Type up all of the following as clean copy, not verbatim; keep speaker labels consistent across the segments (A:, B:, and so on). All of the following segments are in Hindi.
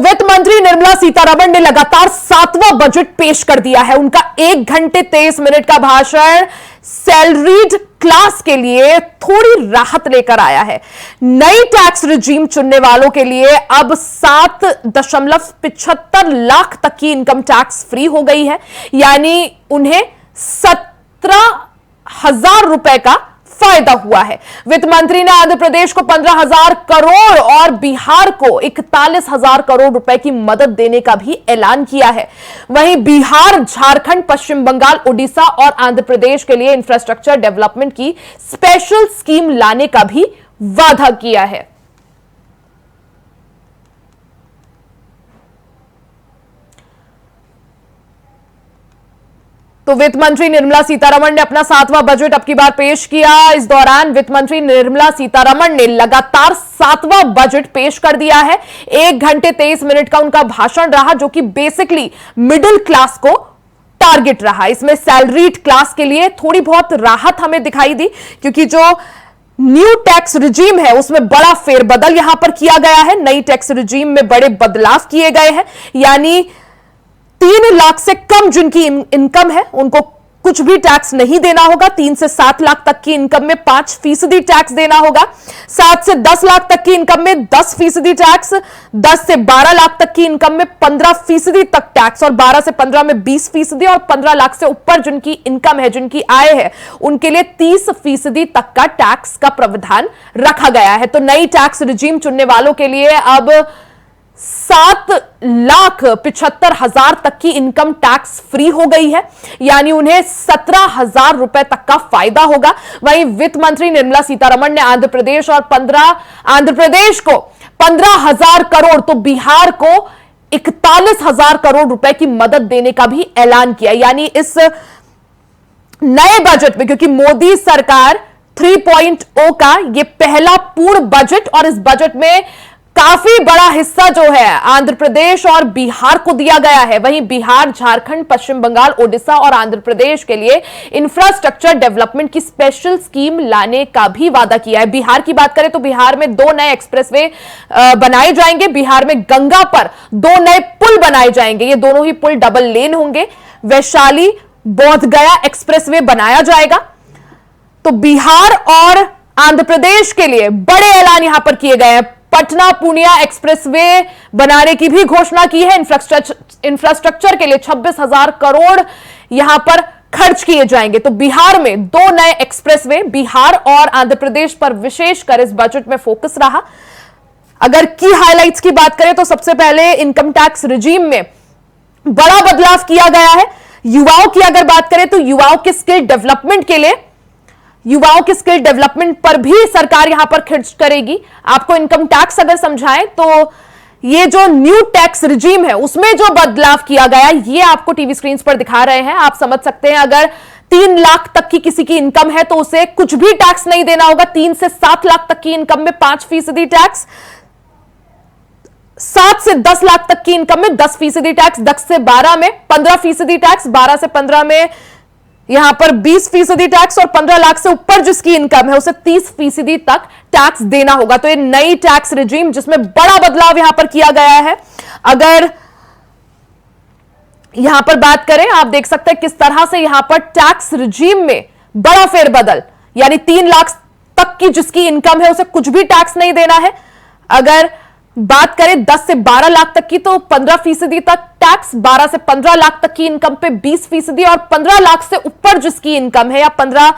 A: वित्त मंत्री निर्मला सीतारमण ने लगातार 7वां बजट पेश कर दिया है। उनका 1 घंटे 23 मिनट का भाषण सैलरीड क्लास के लिए थोड़ी राहत लेकर आया है। नई टैक्स रिजीम चुनने वालों के लिए अब 7.75 लाख तक की इनकम टैक्स फ्री हो गई है, यानी उन्हें 17,000 रुपए का फायदा हुआ है। वित्त मंत्री ने आंध्र प्रदेश को 15,000 करोड़ और बिहार को 41,000 करोड़ रुपए की मदद देने का भी ऐलान किया है। वहीं बिहार, झारखंड, पश्चिम बंगाल, ओडिशा और आंध्र प्रदेश के लिए इंफ्रास्ट्रक्चर डेवलपमेंट की स्पेशल स्कीम लाने का भी वादा किया है। तो वित्त मंत्री निर्मला सीतारमण ने अपना 7वां बजट अब की बार पेश किया। इस दौरान वित्त मंत्री निर्मला सीतारमण ने लगातार 7वां बजट पेश कर दिया है। 1 घंटे 23 मिनट का उनका भाषण रहा, जो कि बेसिकली मिडिल क्लास को टारगेट रहा। इसमें सैलरीड क्लास के लिए थोड़ी बहुत राहत हमें दिखाई दी, क्योंकि जो न्यू टैक्स रिजीम है उसमें बड़ा फेरबदल यहां पर किया गया है। नई टैक्स रिजीम में बड़े बदलाव किए गए हैं, यानी 3 लाख से कम जिनकी इनकम है उनको कुछ भी टैक्स नहीं देना होगा। 3 से 7 लाख तक की इनकम में 5% टैक्स देना होगा। 7 से 10 लाख तक की इनकम में 10% टैक्स, 10 से 12 लाख तक की इनकम में 15% तक टैक्स, और 12 से 15 में 20%, और 15 लाख से ऊपर जिनकी इनकम है, जिनकी आय है, उनके लिए 30% तक का टैक्स का प्रावधान रखा गया है। तो नई टैक्स रिजीम चुनने वालों के लिए अब 7,75,000 तक की इनकम टैक्स फ्री हो गई है, यानी उन्हें 17,000 रुपए तक का फायदा होगा। वहीं वित्त मंत्री निर्मला सीतारमण ने आंध्र प्रदेश को 15,000 करोड़, तो बिहार को 41,000 करोड़ रुपए की मदद देने का भी ऐलान किया। यानी इस नए बजट में, क्योंकि मोदी सरकार 3.0 का यह पहला पूर्ण बजट, और इस बजट में काफी बड़ा हिस्सा जो है आंध्र प्रदेश और बिहार को दिया गया है। वहीं बिहार, झारखंड, पश्चिम बंगाल, ओडिशा और आंध्र प्रदेश के लिए इंफ्रास्ट्रक्चर डेवलपमेंट की स्पेशल स्कीम लाने का भी वादा किया है। बिहार की बात करें तो बिहार में 2 नए एक्सप्रेसवे बनाए जाएंगे। बिहार में गंगा पर 2 नए पुल बनाए जाएंगे। ये दोनों ही पुल डबल लेन होंगे। वैशाली बोधगया एक्सप्रेसवे बनाया जाएगा। तो बिहार और आंध्र प्रदेश के लिए बड़े ऐलान यहां पर किए गए हैं। पटना पूर्णिया एक्सप्रेसवे बनाने की भी घोषणा की है। इंफ्रास्ट्रक्चर के लिए 26,000 करोड़ यहां पर खर्च किए जाएंगे। तो बिहार में 2 नए एक्सप्रेसवे, बिहार और आंध्र प्रदेश पर विशेषकर इस बजट में फोकस रहा। अगर की हाइलाइट्स की बात करें तो सबसे पहले इनकम टैक्स रिजीम में बड़ा बदलाव किया गया है। युवाओं की अगर बात करें तो युवाओं के स्किल डेवलपमेंट पर भी सरकार यहां पर खर्च करेगी। आपको इनकम टैक्स अगर समझाएं तो ये जो न्यू टैक्स रिजीम है उसमें जो बदलाव किया गया, ये आपको टीवी स्क्रीन पर दिखा रहे हैं। आप समझ सकते हैं, अगर 3 लाख तक की किसी की इनकम है तो उसे कुछ भी टैक्स नहीं देना होगा। 3 से 7 लाख तक की इनकम में 5% टैक्स, 7 से 10 लाख तक की इनकम में 10% टैक्स, 10 से 12 में 15% टैक्स, 12 से 15 में यहां पर 20% टैक्स, और 15 लाख से ऊपर जिसकी इनकम है उसे 30% तक टैक्स देना होगा। तो ये नई टैक्स रिजीम जिसमें बड़ा बदलाव यहां पर किया गया है। अगर यहां पर बात करें, आप देख सकते हैं किस तरह से यहां पर टैक्स रिजीम में बड़ा फेरबदल, यानी 3 लाख तक की जिसकी इनकम है उसे कुछ भी टैक्स नहीं देना है। अगर बात करें 10 से 12 लाख तक की तो 15% तक टैक्स, 12 से 15 लाख तक की इनकम पे 20%, और 15 लाख से ऊपर जिसकी इनकम है या 15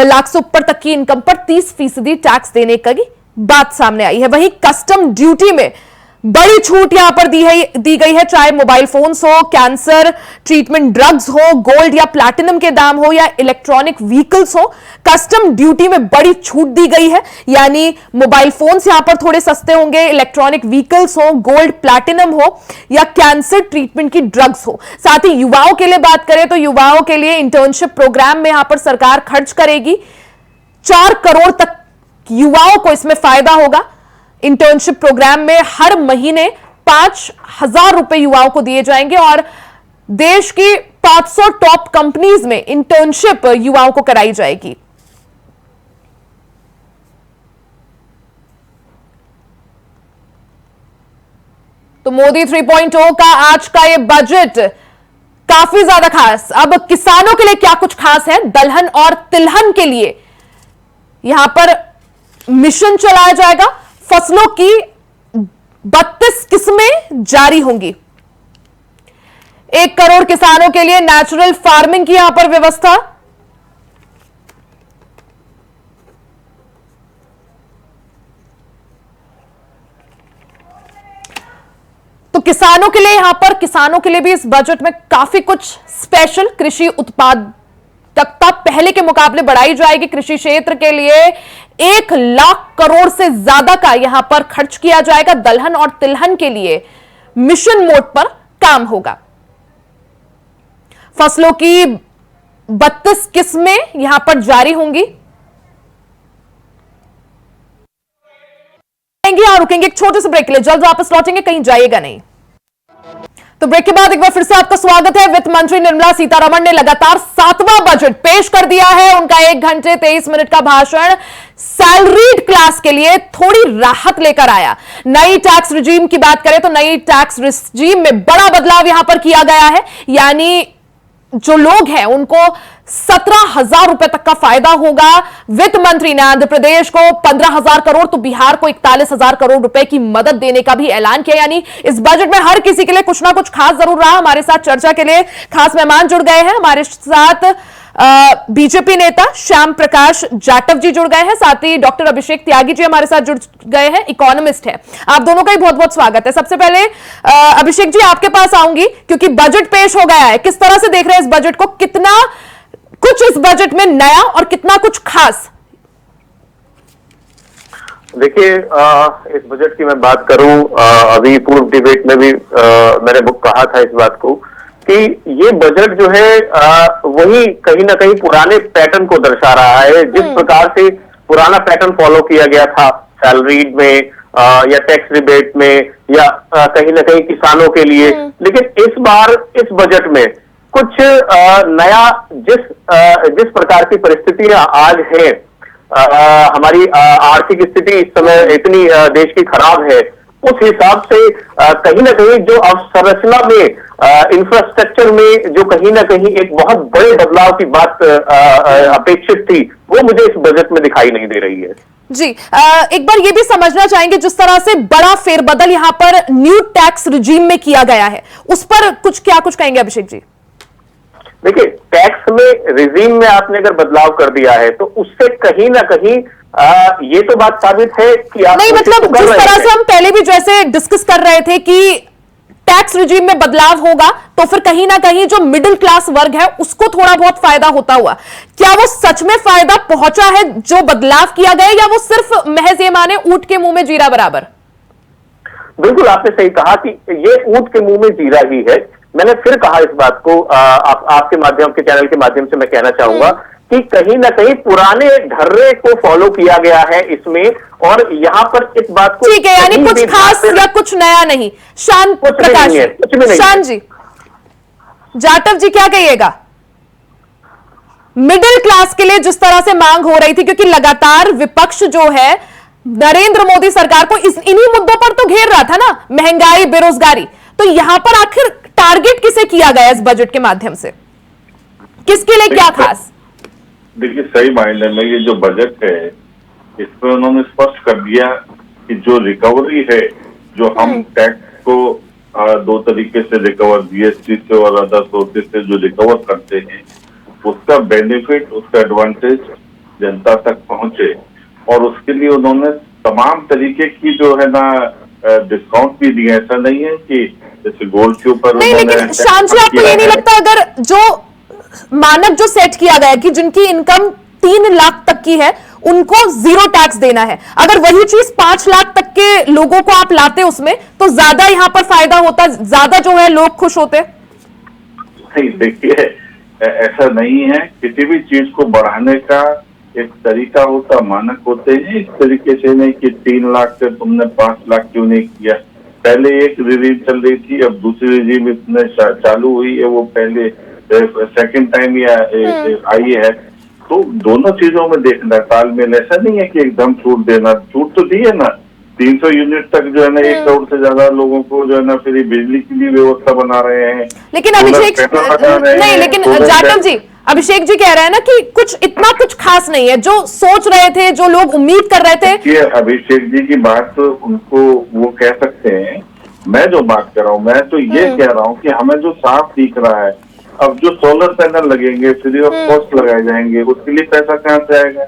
A: लाख से ऊपर तक की इनकम पर 30% टैक्स देने की बात सामने आई है। वहीं कस्टम ड्यूटी में बड़ी छूट यहां पर दी गई है, चाहे मोबाइल फोन्स हो, कैंसर ट्रीटमेंट ड्रग्स हो, गोल्ड या प्लैटिनम के दाम हो, या इलेक्ट्रॉनिक व्हीकल्स हो, कस्टम ड्यूटी में बड़ी छूट दी गई है। यानी मोबाइल फोन्स यहां पर थोड़े सस्ते होंगे, इलेक्ट्रॉनिक व्हीकल्स हो, गोल्ड प्लैटिनम हो, या कैंसर ट्रीटमेंट की ड्रग्स हो। साथ ही युवाओं के लिए बात करें तो युवाओं के लिए इंटर्नशिप प्रोग्राम में यहां पर सरकार खर्च करेगी। 4 करोड़ तक युवाओं को इसमें फायदा होगा। इंटर्नशिप प्रोग्राम में हर महीने 5,000 रुपए युवाओं को दिए जाएंगे, और देश की 500 टॉप कंपनीज में इंटर्नशिप युवाओं को कराई जाएगी। तो मोदी 3.0 का आज का ये बजट काफी ज्यादा खास। अब किसानों के लिए क्या कुछ खास है? दलहन और तिलहन के लिए यहां पर मिशन चलाया जाएगा। फसलों की 32 किस्में जारी होंगी। 1 करोड़ किसानों के लिए नेचुरल फार्मिंग की यहां पर व्यवस्था। तो किसानों के लिए यहां पर किसानों के लिए भी इस बजट में काफी कुछ स्पेशल। कृषि उत्पादकता पहले के मुकाबले बढ़ाई जाएगी। कृषि क्षेत्र के लिए 1 लाख करोड़ से ज्यादा का यहां पर खर्च किया जाएगा। दलहन और तिलहन के लिए मिशन मोड पर काम होगा। फसलों की 32 किस्में यहां पर जारी होंगी। और रुकेंगे एक छोटे से ब्रेक के लिए, जल्द वापस लौटेंगे, कहीं जाइएगा नहीं। तो ब्रेक के बाद एक बार फिर से आपका स्वागत है। वित्त मंत्री निर्मला सीतारमण ने लगातार 7वां बजट पेश कर दिया है। उनका 1 घंटे 23 मिनट का भाषण सैलरीड क्लास के लिए थोड़ी राहत लेकर आया। नई टैक्स रिजीम की बात करें तो नई टैक्स रिजीम में बड़ा बदलाव यहां पर किया गया है। यानी जो लोग हैं उनको 17,000 रुपए तक का फायदा होगा। वित्त मंत्री ने आंध्र प्रदेश को 15,000 करोड़ तो बिहार को 41,000 करोड़ रुपए की मदद देने का भी ऐलान किया। यानी इस बजट में हर किसी के लिए कुछ ना कुछ खास जरूर रहा। हमारे साथ चर्चा के लिए खास मेहमान जुड़ गए हैं। हमारे साथ बीजेपी नेता श्याम प्रकाश जाटव जी जुड़ गए हैं। साथ ही डॉक्टर अभिषेक त्यागी जी हमारे साथ जुड़ गए हैं, इकोनॉमिस्ट है। आप दोनों का ही बहुत बहुत स्वागत है। सबसे पहले अभिषेक जी आपके पास आऊंगी, क्योंकि बजट पेश हो गया है। किस तरह से देख रहे हैं इस बजट को? कितना कुछ इस बजट में नया और कितना कुछ खास?
B: देखिए, इस बजट की मैं बात करूं, अभी पूर्व डिबेट में भी मैंने कहा था इस बात को कि ये बजट जो है वही कहीं ना कहीं पुराने पैटर्न को दर्शा रहा है। जिस प्रकार से पुराना पैटर्न फॉलो किया गया था सैलरीड में या टैक्स रिबेट में या कहीं ना कहीं किसानों के लिए, लेकिन इस बार इस बजट में कुछ नया, जिस प्रकार की परिस्थितियां आज है, हमारी आर्थिक स्थिति इस समय इतनी देश की खराब है, उस हिसाब से कहीं ना कहीं जो अवसंरचना में, इंफ्रास्ट्रक्चर में जो कहीं ना कहीं एक बहुत बड़े बदलाव की बात अपेक्षित थी, वो मुझे इस बजट में दिखाई नहीं दे रही है।
A: जी, एक बार ये भी समझना चाहेंगे, जिस तरह से बड़ा फेरबदल यहां पर न्यू टैक्स रिजीम में किया गया है, उस पर क्या कुछ कहेंगे अभिषेक जी?
B: देखिए, टैक्स में रिजीम में आपने अगर बदलाव कर दिया है तो उससे कहीं ना कहीं ये तो बात साबित है कि आप
A: नहीं, मतलब जिस तरह से हम पहले भी जैसे डिस्कस कर रहे थे कि टैक्स रिजीम में बदलाव होगा तो फिर कहीं ना कहीं जो मिडिल क्लास वर्ग है उसको थोड़ा बहुत फायदा होता हुआ, क्या वो सच में फायदा पहुंचा है जो बदलाव किया गया, या वो सिर्फ महज ये माने ऊंट के मुंह में जीरा बराबर?
B: बिल्कुल आपने सही कहा कि ये ऊंट के मुंह में जीरा ही है। मैंने फिर कहा इस बात को, आपके माध्यम के चैनल के माध्यम से मैं कहना चाहूंगा कि कहीं ना कहीं पुराने ढर्रे को फॉलो किया गया है इसमें, और यहाँ पर इस बात को
A: ठीक है, यानी कुछ खास या कुछ नया नहीं। शान प्रकाश, शान जी, जाटव जी क्या कहिएगा? मिडिल क्लास के लिए जिस तरह से मांग हो रही थी, क्योंकि लगातार विपक्ष जो है नरेंद्र मोदी सरकार को इन्हीं मुद्दों पर तो घेर रहा था ना, महंगाई, बेरोजगारी, तो यहां पर आखिर टारगेट किसे किया गया इस बजट के माध्यम से? किसके लिए क्या खास?
C: देखिए, सही मायने में ये जो बजट है इसमें उन्होंने स्पष्ट कर दिया कि जो रिकवरी है, जो हम टैक्स को 2 तरीके से रिकवर, जीएसटी से और अदर सोर्सेज से जो रिकवर करते हैं, उसका बेनिफिट, उसका एडवांटेज जनता तक पहुंचे, और उसके लिए उन्होंने तमाम तरीके की जो है ना डिस्काउंट भी दिए। ऐसा नहीं है कि जैसे गोल्ड के ऊपर
A: नहीं, लेकिन शान जी आपको ये नहीं लगता अगर जो मानक जो सेट किया गया कि जिनकी इनकम 3 लाख तक की है उनको 0 टैक्स देना है, अगर वही चीज 5 लाख तक के लोगों को आप लाते उसमें तो ज्यादा यहां पर फायदा होता, ज्यादा जो है लोग खुश होते?
C: नहीं, देखिए ऐसा नहीं है। किसी भी चीज को बढ़ाने का एक तरीका होता, मानक होते हैं। इस तरीके से नहीं कि 3 लाख से तुमने 5 लाख क्यों नहीं किया। पहले एक रिजीम चल रही थी, अब दूसरी रिजीम इसमें चालू हुई है, वो पहले सेकंड टाइम आई है। तो दोनों चीजों में देखना तालमेल, ऐसा नहीं है कि एकदम छूट देना। छूट तो दी है ना, 300 यूनिट तक जो है ना 1 करोड़ से ज्यादा लोगों को जो है ना फ्री बिजली की भी व्यवस्था बना रहे हैं।
A: लेकिन अभिषेक नहीं, लेकिन जाटव जी, अभिषेक जी कह रहे हैं ना कि कुछ इतना कुछ खास नहीं है, जो सोच रहे थे, जो लोग उम्मीद कर रहे थे।
C: ये अभिषेक जी की बात तो उनको वो कह सकते हैं, मैं जो बात कर रहा हूँ, मैं तो ये कह रहा हूँ कि हमें जो साफ दिख रहा है, अब जो सोलर पैनल लगेंगे, फ्री ऑफ कॉस्ट लगाए जाएंगे, उसके लिए पैसा कहाँ से आएगा?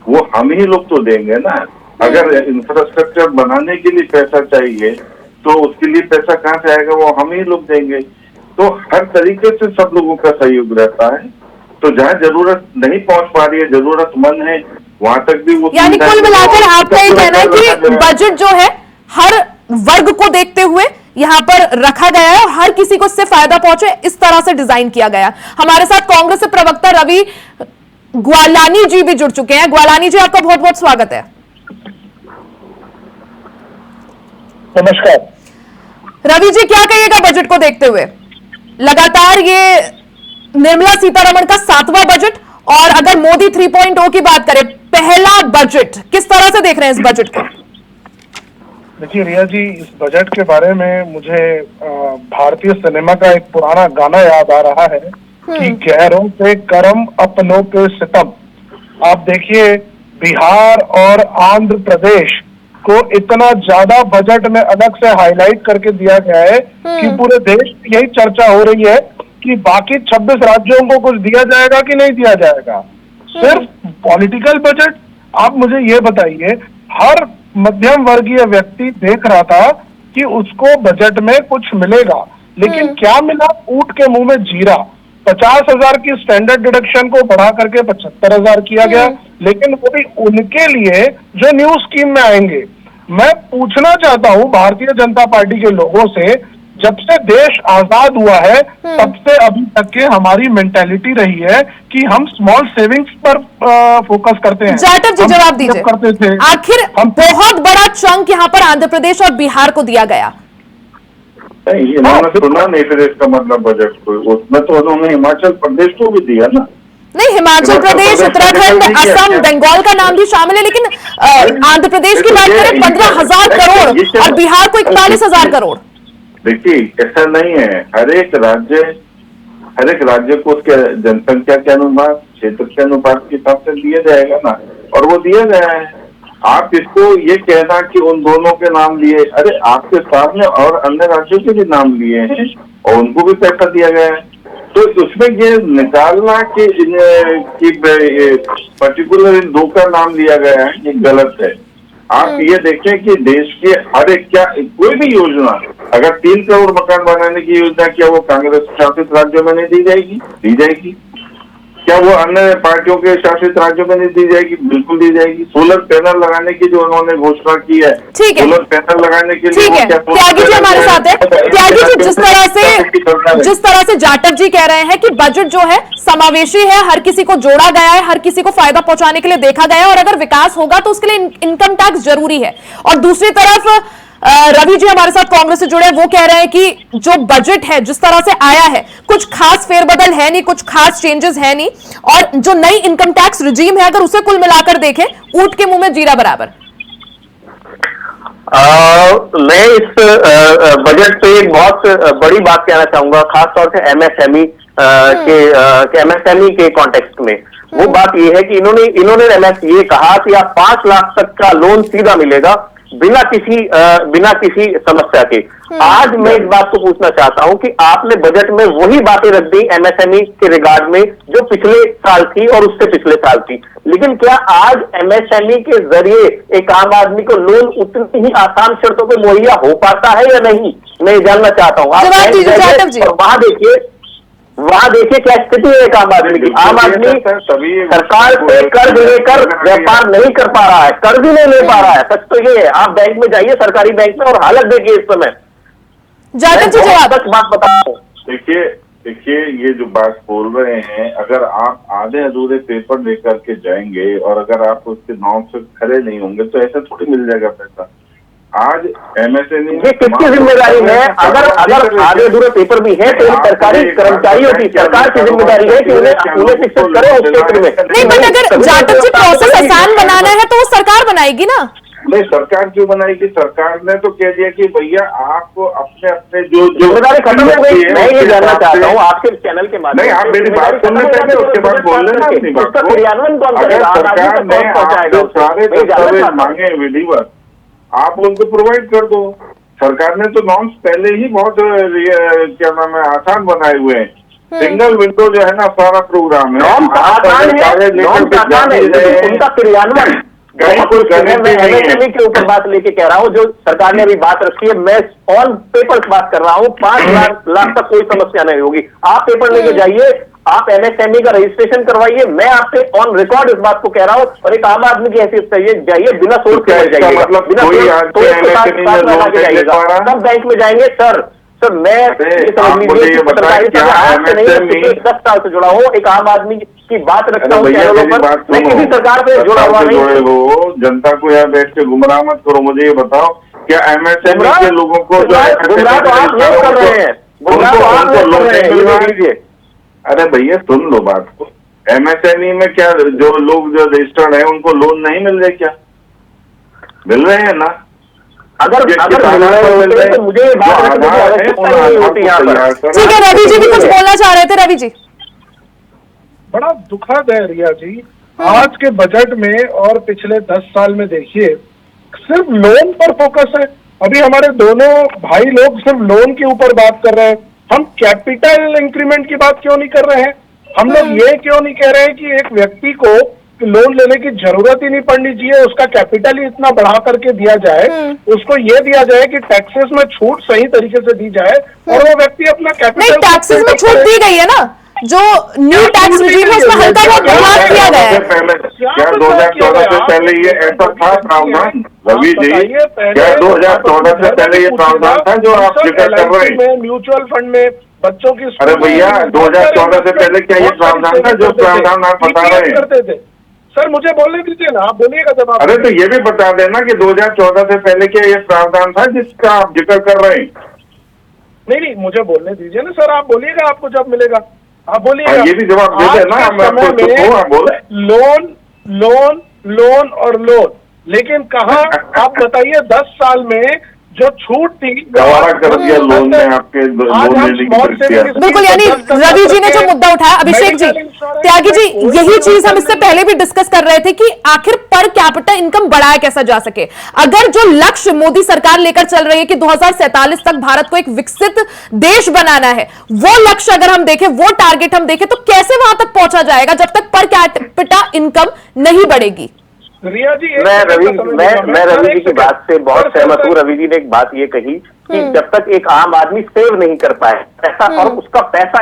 C: वो हम ही लोग तो देंगे ना। अगर इंफ्रास्ट्रक्चर बनाने के लिए पैसा चाहिए तो उसके लिए पैसा कहाँ से आएगा? वो हम ही लोग देंगे। तो हर तरीके से सब लोगों का सहयोग रहता है। तो जहाँ जरूरत नहीं पहुंच पा रही है, जरूरतमंद है, वहां तक भी वो,
A: यानी कुल मिलाकर आपका ये कहना है कि बजट जो है हर वर्ग को देखते हुए यहां पर रखा गया है और हर किसी को इससे फायदा पहुंचे, इस तरह से डिजाइन किया गया। हमारे साथ कांग्रेस के प्रवक्ता रवि ग्वालानी जी भी जुड़ चुके हैं। ग्वालानी जी, आपका बहुत बहुत स्वागत है।
D: नमस्कार।
A: रवि जी, क्या कहिएगा बजट को देखते हुए? लगातार ये निर्मला सीतारमण का 7वां बजट, और अगर मोदी 3.0 की बात करें, पहला बजट, किस तरह से देख रहे हैं इस बजट को?
D: देखिए रिया जी, इस बजट के बारे में मुझे भारतीय सिनेमा का एक पुराना गाना याद आ रहा है कि गैरों पे करम, अपनों पे सितम। आप देखिए, बिहार और आंध्र प्रदेश को इतना ज्यादा बजट में अलग से हाईलाइट करके दिया गया है कि पूरे देश में यही चर्चा हो रही है कि बाकी 26 राज्यों को कुछ दिया जाएगा कि नहीं दिया जाएगा। सिर्फ पॉलिटिकल बजट। आप मुझे ये बताइए, हर मध्यम वर्गीय व्यक्ति देख रहा था कि उसको बजट में कुछ मिलेगा, लेकिन क्या मिला? ऊंट के मुंह में जीरा। 50,000 की स्टैंडर्ड डिडक्शन को बढ़ा करके 75,000 किया गया, लेकिन वो भी उनके लिए जो न्यू स्कीम में आएंगे। मैं पूछना चाहता हूं भारतीय जनता पार्टी के लोगों से, जब से देश आजाद हुआ है तब से अभी तक के हमारी मेंटेलिटी रही है कि हम स्मॉल सेविंग्स पर फोकस करते हैं।
A: जाटव जी, जवाब दीजिए।
D: करते थे,
A: आखिर बहुत बड़ा चंक यहाँ पर आंध्र प्रदेश और बिहार को दिया गया।
C: नहीं, इन्होंने सुना नहीं फिर इसका मतलब बजट को। उसमें तो उन्होंने हिमाचल प्रदेश को भी दिया ना।
A: नहीं, हिमाचल प्रदेश, उत्तराखंड, असम, बंगाल का नाम भी शामिल है, लेकिन आंध्र प्रदेश की बात करें 15,000 करोड़ और बिहार को 41,000 करोड़।
C: देखिए, ऐसा नहीं है। हर एक राज्य को उसके जनसंख्या के अनुपात, क्षेत्र के अनुपात के हिसाब से दिया जाएगा ना, और वो दिया गया है। आप इसको ये कहना कि उन दोनों के नाम लिए, अरे आपके सामने और अन्य राज्यों के भी नाम लिए हैं और उनको भी पैसा दिया गया है। तो उसमें ये निकालना कि पर्टिकुलर इन दो का नाम लिया गया है, ये गलत है। आप ये देखें कि देश के हर एक, क्या कोई भी योजना, अगर 3 करोड़ मकान बनाने की योजना, क्या वो कांग्रेस शासित राज्यों में नहीं दी जाएगी? दी जाएगी। क्या वो अन्य पार्टियों के शासित राज्यों में नहीं दी जाएगी? बिल्कुल दी जाएगी। सोलर पैनल लगाने की जो उन्होंने घोषणा की है, सोलर पैनल लगाने के लिए,
A: ठीक है, त्यागी जी हमारे साथ है। त्यागी जी, जिस तरह से जाटव जी कह रहे हैं कि बजट जो है समावेशी है, हर किसी को जोड़ा गया है, हर किसी को फायदा पहुंचाने के लिए देखा गया है, और अगर विकास होगा तो उसके लिए इनकम टैक्स जरूरी है। और दूसरी तरफ रवि जी हमारे साथ कांग्रेस से जुड़े, वो कह रहे हैं कि जो बजट है जिस तरह से आया है, कुछ खास फेरबदल है नहीं, कुछ खास चेंजेस है नहीं, और जो नई इनकम टैक्स रिजीम है, अगर उसे कुल मिलाकर देखें, ऊंट के मुंह में जीरा बराबर।
B: मैं इस बजट पे एक बहुत बड़ी बात कहना चाहूंगा, खासतौर से एमएसएमई के कॉन्टेक्स्ट में। वो बात ये है कि इन्होंने ये कहा कि आप 5 लाख तक का लोन सीधा मिलेगा बिना किसी समस्या के। आज मैं इस बात को पूछना चाहता हूं कि आपने बजट में वही बातें रख दी एमएसएमई के रिगार्ड में जो पिछले साल थी और उससे पिछले साल थी, लेकिन क्या आज एमएसएमई के जरिए एक आम आदमी को लोन उतनी ही आसान शर्तों पर मुहैया हो पाता है या नहीं? मैं जानना चाहता हूं। आप वहां देखिए क्या स्थिति है एक आम आदमी की। आम आदमी सरकार से कर्ज लेकर व्यापार नहीं कर पा रहा है, कर्ज ही नहीं ले पा रहा है। सच तो ये है, आप बैंक में जाइए, सरकारी बैंक में, और हालत देखिए इस समय।
A: जाटव जी,
B: सच बात बताओ।
C: देखिए, ये जो बात बोल रहे हैं, अगर आप आधे अधूरे पेपर लेकर के जाएंगे और अगर आप उसके नाम से खड़े नहीं होंगे तो ऐसा थोड़ी मिल जाएगा पैसा। आज एमएसएमई
B: ये किसकी जिम्मेदारी है? अगर आधे अधूरे पेपर भी है तो सरकारी कर्मचारियों की, सरकार की जिम्मेदारी है कि उन्हें शिक्षित करें उस क्षेत्र में।
A: नहीं, बट अगर जाटव जी प्रोसेस आसान बनाना है तो वो सरकार बनाएगी ना।
C: नहीं, सरकार क्यों बनाएगी? सरकार ने तो कह दिया कि भैया आप अपने अपने जो
B: जिम्मेदारी खत्म हो गई। मैं ये जानना चाहता हूँ आपके चैनल के माध्यम
C: नहीं, आप मेरी बात सुनने पहले उसके बाद बोल लेना अपनी बात को।
B: क्रियान्वयन कौन
C: अगर
B: करेगा?
C: सरकार ने आपको सारे दस्तावेज मांगे विधिवत, आप उनको प्रोवाइड कर दो। सरकार ने तो नॉर्म्स पहले ही बहुत क्या नाम है आसान बनाए हुए हैं। सिंगल विंडो जो है ना सारा प्रोग्राम है,
B: नॉर्म्स आसान है, उनका क्रियान्वयन मैं एमएसएमई के ऊपर बात लेके कह रहा हूँ, जो सरकार ने अभी बात रखी है। मैं ऑन पेपर्स बात कर रहा हूँ, 5 लाख तक कोई समस्या नहीं होगी। आप पेपर लेके जाइए, आप एमएसएमई का रजिस्ट्रेशन करवाइए। मैं आपसे ऑन रिकॉर्ड इस बात को कह रहा हूँ, और एक आम आदमी की हैसियत से जाइए, बिना सोच के जाइएगा,
C: मतलब
B: बिना जाइएगा। सब बैंक में जाएंगे सर मैं ये समझ लीजिए सरकारी 10 साल से जुड़ा हूँ, एक आम आदमी की बात रखता हूँ चैनलों पर, मैं किसी सरकार से जुड़ा हुआ नहीं
C: हूँ। जनता को यहाँ बैठ के गुमराह मत करो। मुझे ये बताओ, क्या एमएसएमई के लोगों को
B: गुमराह तो आप लोग कर रहे हैं, गुमराह तो आप लोग कर रहे हैं।
C: अरे भैया सुन लो बात को, एमएसएमई में क्या जो लोग जो रजिस्टर्ड है उनको लोन नहीं मिल रहे? क्या मिल रहे हैं ना?
B: अगर मिल रहे तो मुझे ये बात होती यहाँ पर।
A: ठीक है, रवि जी भी कुछ बोलना चाह रहे थे। रवि जी,
D: बड़ा दुखद है रिया जी, आज के बजट में और पिछले 10 साल में देखिए सिर्फ लोन पर फोकस है। अभी हमारे दोनों भाई लोग सिर्फ लोन के ऊपर बात कर रहे हैं। हम कैपिटल इंक्रीमेंट की बात क्यों नहीं कर रहे हैं? हम लोग ये क्यों नहीं कह रहे हैं कि एक व्यक्ति को लोन लेने की जरूरत ही नहीं पड़नी चाहिए, उसका कैपिटल ही इतना बढ़ा करके दिया जाए, उसको ये दिया जाए कि टैक्सेस में छूट सही तरीके से दी जाए और वो व्यक्ति अपना कैपिटल।
A: नहीं, टैक्सेस में छूट दी गई है ना, जो न्यू टैक्स रिजीम है उसमें हल्का बहुत बदलाव किया गया है।
C: क्या 2014 से पहले ये ऐसा था प्रावधान? रवि जी, क्या 2014 से पहले ये प्रावधान था जो आप जिक्र कर रहे हैं?
D: म्यूचुअल फंड में बच्चों की,
C: अरे भैया 2014 से पहले क्या ये प्रावधान था जो प्रावधान आप बता रहे हैं?
D: करते थे सर, मुझे बोलने दीजिए ना, आप बोलिएगा जब आप।
C: अरे तो ये भी बता देना कि 2014 से पहले क्या ये प्रावधान था जिसका आप जिक्र कर रहे हैं?
D: नहीं, मुझे बोलने दीजिए ना सर, आप बोलिएगा, आपको जब मिलेगा आप बोलिएगा।
C: ये भी जवाब दे देना, मैं आपको आप बोले
D: लोन लोन लोन और लोन, लेकिन कहाँ आप बताइए 10 साल में जो छूट थी
C: गवारा कर दिया लोन में आपके लोन लेने की प्रक्रिया।
A: बिल्कुल, यानी रवि जी ने जो मुद्दा उठाया, अभिषेक जी, त्यागी जी, यही चीज हम इससे पहले भी डिस्कस कर रहे थे कि आखिर पर कैपिटा इनकम बढ़ाया कैसा जा सके। अगर जो लक्ष्य मोदी सरकार लेकर चल रही है कि 2047 तक भारत को एक विकसित देश बनाना है, वो लक्ष्य अगर हम देखें, वो टारगेट हम देखें, तो कैसे वहां तक पहुंचा जाएगा जब तक पर कैपिटा इनकम नहीं बढ़ेगी?
D: रिया जी,
B: मैं रवि जी की बात से बहुत सहमत हूँ। रवि जी ने एक बात ये कही कि जब तक एक आम आदमी सेव नहीं कर पाए पैसा, और उसका पैसा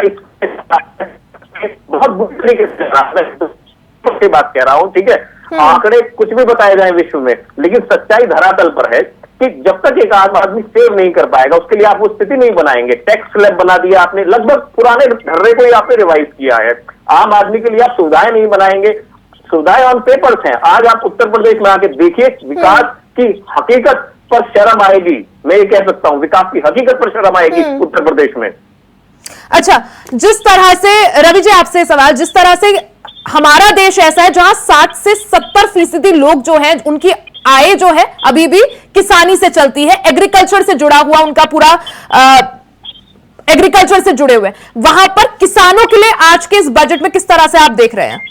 B: बहुत बुरी तरीके से बात कह रहा हूँ, ठीक है, आंकड़े कुछ भी बताए जाए विश्व में, लेकिन सच्चाई धरातल पर है कि जब तक एक आम आदमी सेव नहीं कर पाएगा, उसके लिए आप वो स्थिति नहीं बनाएंगे। टैक्स स्लैब बना दिया आपने, लगभग पुराने ढर्रे को ही आपने रिवाइज किया है। आम आदमी के लिए आप सुविधाएं नहीं बनाएंगे, सुविधाएं ऑन पेपर्स हैं। आज आप उत्तर प्रदेश में आके देखिए, विकास की हकीकत पर शर्म आएगी। मैं ये कह सकता हूं, विकास की हकीकत पर शर्म आएगी उत्तर प्रदेश में।
A: अच्छा, जिस तरह से रवि जी, आपसे सवाल, जिस तरह से हमारा देश ऐसा है जहां 60 से 70% लोग जो हैं उनकी आय जो है अभी भी किसानी से चलती है, एग्रीकल्चर से जुड़ा हुआ उनका पूरा एग्रीकल्चर से जुड़े हुए, वहां पर किसानों के लिए आज के इस बजट में किस तरह से आप देख रहे हैं?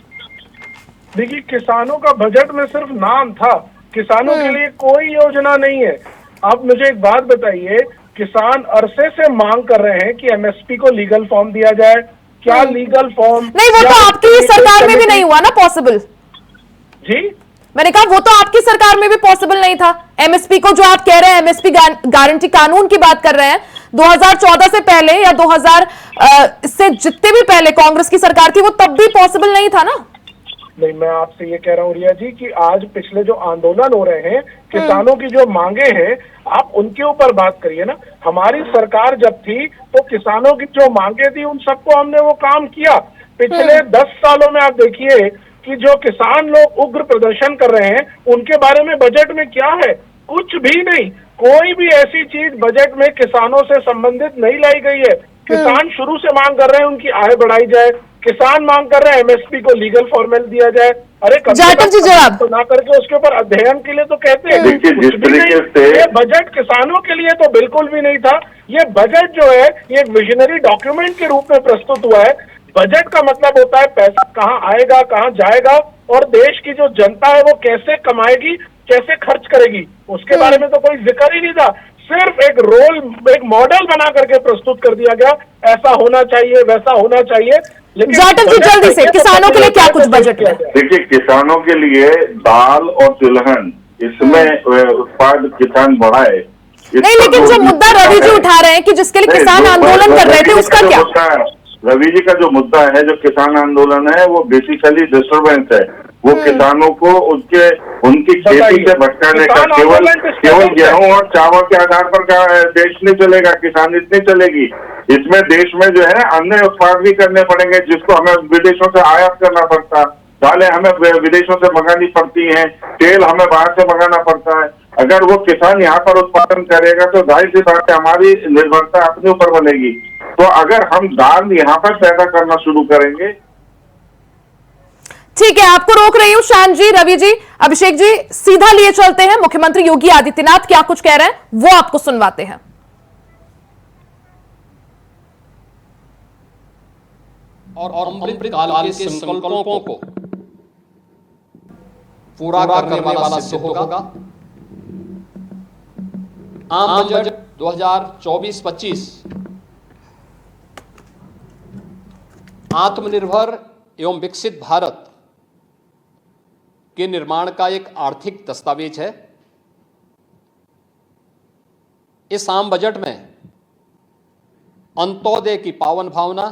D: देखिए, किसानों का बजट में सिर्फ नाम था, किसानों के लिए कोई योजना नहीं है। आप मुझे एक बात बताइए, किसान अरसे से मांग कर रहे हैं कि एमएसपी को लीगल फॉर्म दिया जाए। क्या लीगल फॉर्म?
A: नहीं, वो तो आपकी सरकार में भी नहीं हुआ ना पॉसिबल।
D: जी,
A: मैंने कहा वो तो आपकी सरकार में भी पॉसिबल नहीं था। एमएसपी को जो आप कह रहे हैं, एमएसपी गारंटी कानून की बात कर रहे हैं, 2014 से पहले या 2000 से जितने भी पहले कांग्रेस की सरकार थी, वो तब भी पॉसिबल नहीं था ना।
D: नहीं, मैं आपसे ये कह रहा हूँ रिया जी कि आज पिछले जो आंदोलन हो रहे हैं, किसानों की जो मांगे हैं, आप उनके ऊपर बात करिए ना। हमारी सरकार जब थी तो किसानों की जो मांगे थी उन सबको हमने वो काम किया। पिछले 10 सालों में आप देखिए कि जो किसान लोग उग्र प्रदर्शन कर रहे हैं, उनके बारे में बजट में क्या है? कुछ भी नहीं। कोई भी ऐसी चीज बजट में किसानों से संबंधित नहीं लाई गई है। किसान शुरू से मांग कर रहे हैं उनकी आय बढ़ाई जाए, किसान मांग कर रहे हैं एमएसपी को लीगल फॉर्मेट दिया जाए। अरे कम से
A: जाटव जी
D: कम
A: जवाब
D: तो ना करके उसके ऊपर अध्ययन के लिए तो कहते हैं।
C: देखिए, जिस
D: कुछ भी
C: तरीके
D: नहीं।
C: से
D: ये बजट किसानों के लिए तो बिल्कुल भी नहीं था। ये बजट जो है ये एक विजनरी डॉक्यूमेंट के रूप में प्रस्तुत हुआ है। बजट का मतलब होता है पैसा कहाँ आएगा, कहाँ जाएगा, और देश की जो जनता है वो कैसे कमाएगी, कैसे खर्च करेगी, उसके बारे में तो कोई जिक्र ही नहीं था। सिर्फ एक रोल, एक मॉडल बना करके प्रस्तुत कर दिया गया, ऐसा होना चाहिए, वैसा होना चाहिए। लेकिन
A: जाटव जी जल्दी से किसानों के लिए क्या कुछ बजट में?
C: देखिए, किसानों के लिए दाल और तिलहन इसमें उत्पाद किसान बढ़ाए।
A: नहीं, लेकिन जो मुद्दा रवि जी उठा रहे हैं कि जिसके लिए किसान आंदोलन कर रहे थे, उसका क्या?
C: रवि जी का जो मुद्दा है, जो किसान आंदोलन है, वो बेसिकली डिस्टर्बेंस है। वो किसानों को उनकी खेती से भटकाने का, केवल गेहूं और चावल के आधार पर का देश नहीं चलेगा, किसानी नहीं चलेगी। इसमें देश में जो है अन्य उत्पाद भी करने पड़ेंगे, जिसको हमें विदेशों से आयात करना पड़ता। दालें हमें विदेशों से मंगानी पड़ती हैं, तेल हमें बाहर से मंगाना पड़ता है। अगर वो किसान यहाँ पर उत्पादन करेगा तो जाहिर सी बात है हमारी निर्भरता अपने ऊपर बनेगी। तो अगर हम दाल यहाँ पर पैदा करना शुरू करेंगे।
A: ठीक है, आपको रोक रही हूं। शान जी, रवि जी, अभिषेक जी, सीधा लिए चलते हैं। मुख्यमंत्री योगी आदित्यनाथ क्या कुछ कह रहे हैं वो आपको सुनवाते हैं।
E: और अमृतकाल के संकल्पों को पूरा करने वाला सिद्ध होगा। आम बजट 2024-25 आत्मनिर्भर एवं विकसित भारत के निर्माण का एक आर्थिक दस्तावेज है। इस आम बजट में अंत्योदय की पावन भावना,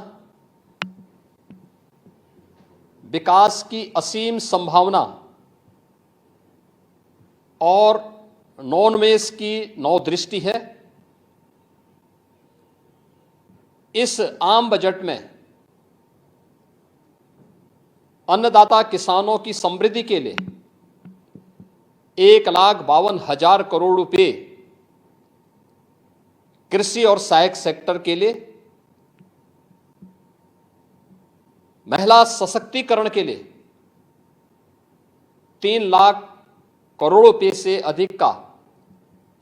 E: विकास की असीम संभावना और नवोन्मेष की नवदृष्टि है। इस आम बजट में अन्नदाता किसानों की समृद्धि के लिए 1,52,000 करोड़ रुपए, कृषि और सहायक सेक्टर के लिए, महिला सशक्तिकरण के लिए 3 लाख करोड़ रुपए से अधिक का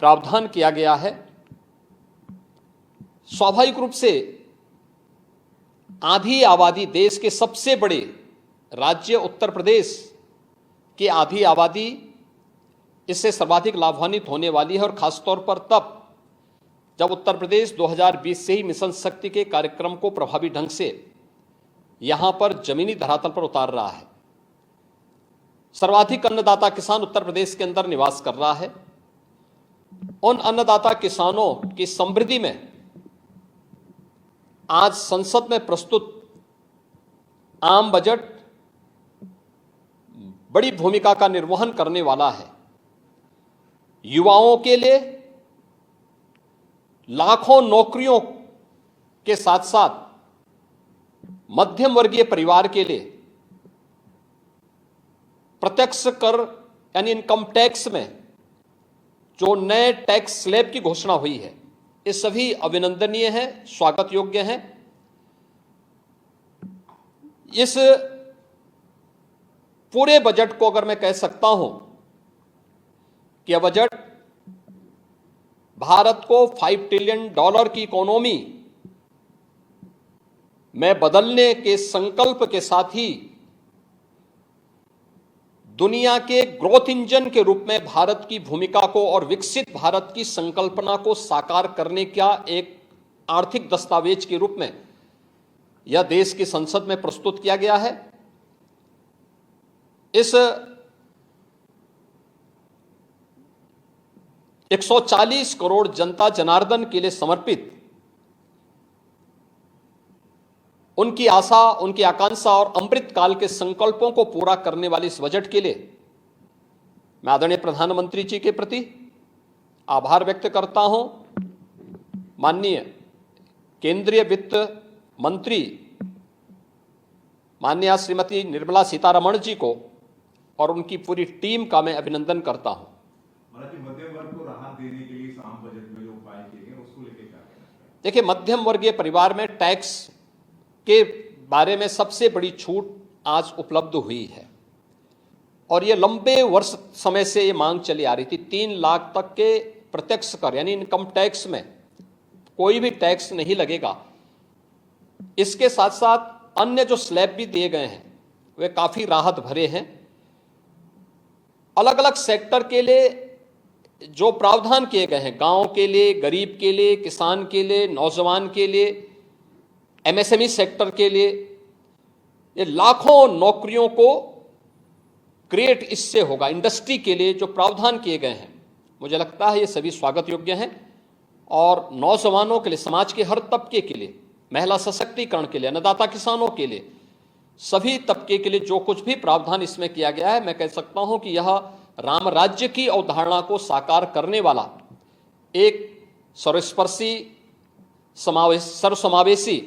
E: प्रावधान किया गया है। स्वाभाविक रूप से आधी आबादी, देश के सबसे बड़े राज्य उत्तर प्रदेश की आधी आबादी इससे सर्वाधिक लाभान्वित होने वाली है, और खासतौर पर तब जब उत्तर प्रदेश 2020 से ही मिशन शक्ति के कार्यक्रम को प्रभावी ढंग से यहां पर जमीनी धरातल पर उतार रहा है। सर्वाधिक अन्नदाता किसान उत्तर प्रदेश के अंदर निवास कर रहा है। उन अन्नदाता किसानों की समृद्धि में आज संसद में प्रस्तुत आम बजट बड़ी भूमिका का निर्वहन करने वाला है। युवाओं के लिए लाखों नौकरियों के साथ साथ मध्यम वर्गीय परिवार के लिए प्रत्यक्ष कर यानी इनकम टैक्स में जो नए टैक्स स्लैब की घोषणा हुई है, ये सभी अभिनंदनीय है, स्वागत योग्य है। इस पूरे बजट को अगर मैं कह सकता हूं कि यह बजट भारत को $5 ट्रिलियन की इकोनॉमी में बदलने के संकल्प के साथ ही दुनिया के ग्रोथ इंजन के रूप में भारत की भूमिका को और विकसित भारत की संकल्पना को साकार करने का एक आर्थिक दस्तावेज के रूप में यह देश की संसद में प्रस्तुत किया गया है। इस 140 करोड़ जनता जनार्दन के लिए समर्पित उनकी आशा, उनकी आकांक्षा और अमृतकाल के संकल्पों को पूरा करने वाले इस बजट के लिए मैं आदरणीय प्रधानमंत्री जी के प्रति आभार व्यक्त करता हूं। माननीय केंद्रीय वित्त मंत्री माननीय श्रीमती निर्मला सीतारमण जी को और उनकी पूरी टीम का मैं अभिनंदन करता हूं।
F: मध्यम वर्ग को राहत देने के लिए इस आम बजट में जो उपाय किए गए उसको लेकर क्या कहना है?
E: देखिए, मध्यम वर्गीय परिवार में टैक्स के बारे में सबसे बड़ी छूट आज उपलब्ध हुई है और ये लंबे वर्ष समय से ये मांग चली आ रही थी। 3 लाख तक के प्रत्यक्ष कर यानी इनकम टैक्स में कोई भी टैक्स नहीं लगेगा। इसके साथ साथ अन्य जो स्लैब भी दिए गए हैं वे काफी राहत भरे हैं। अलग अलग सेक्टर के लिए जो प्रावधान किए गए हैं, गांव के लिए, गरीब के लिए, किसान के लिए, नौजवान के लिए, एमएसएमई सेक्टर के लिए, ये लाखों नौकरियों को क्रिएट इससे होगा। इंडस्ट्री के लिए जो प्रावधान किए गए हैं, मुझे लगता है ये सभी स्वागत योग्य हैं और नौजवानों के लिए, समाज के हर तबके के लिए, महिला सशक्तिकरण के लिए, अन्नदाता किसानों के लिए, सभी तबके के लिए जो कुछ भी प्रावधान इसमें किया गया है, मैं कह सकता हूं कि यह राम राज्य की अवधारणा को साकार करने वाला एक सर्वस्पर्शी, सर्वसमावेशी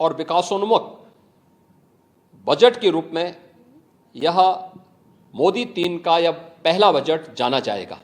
E: और विकासोन्मुख बजट के रूप में यह मोदी 3 का यह पहला बजट जाना जाएगा।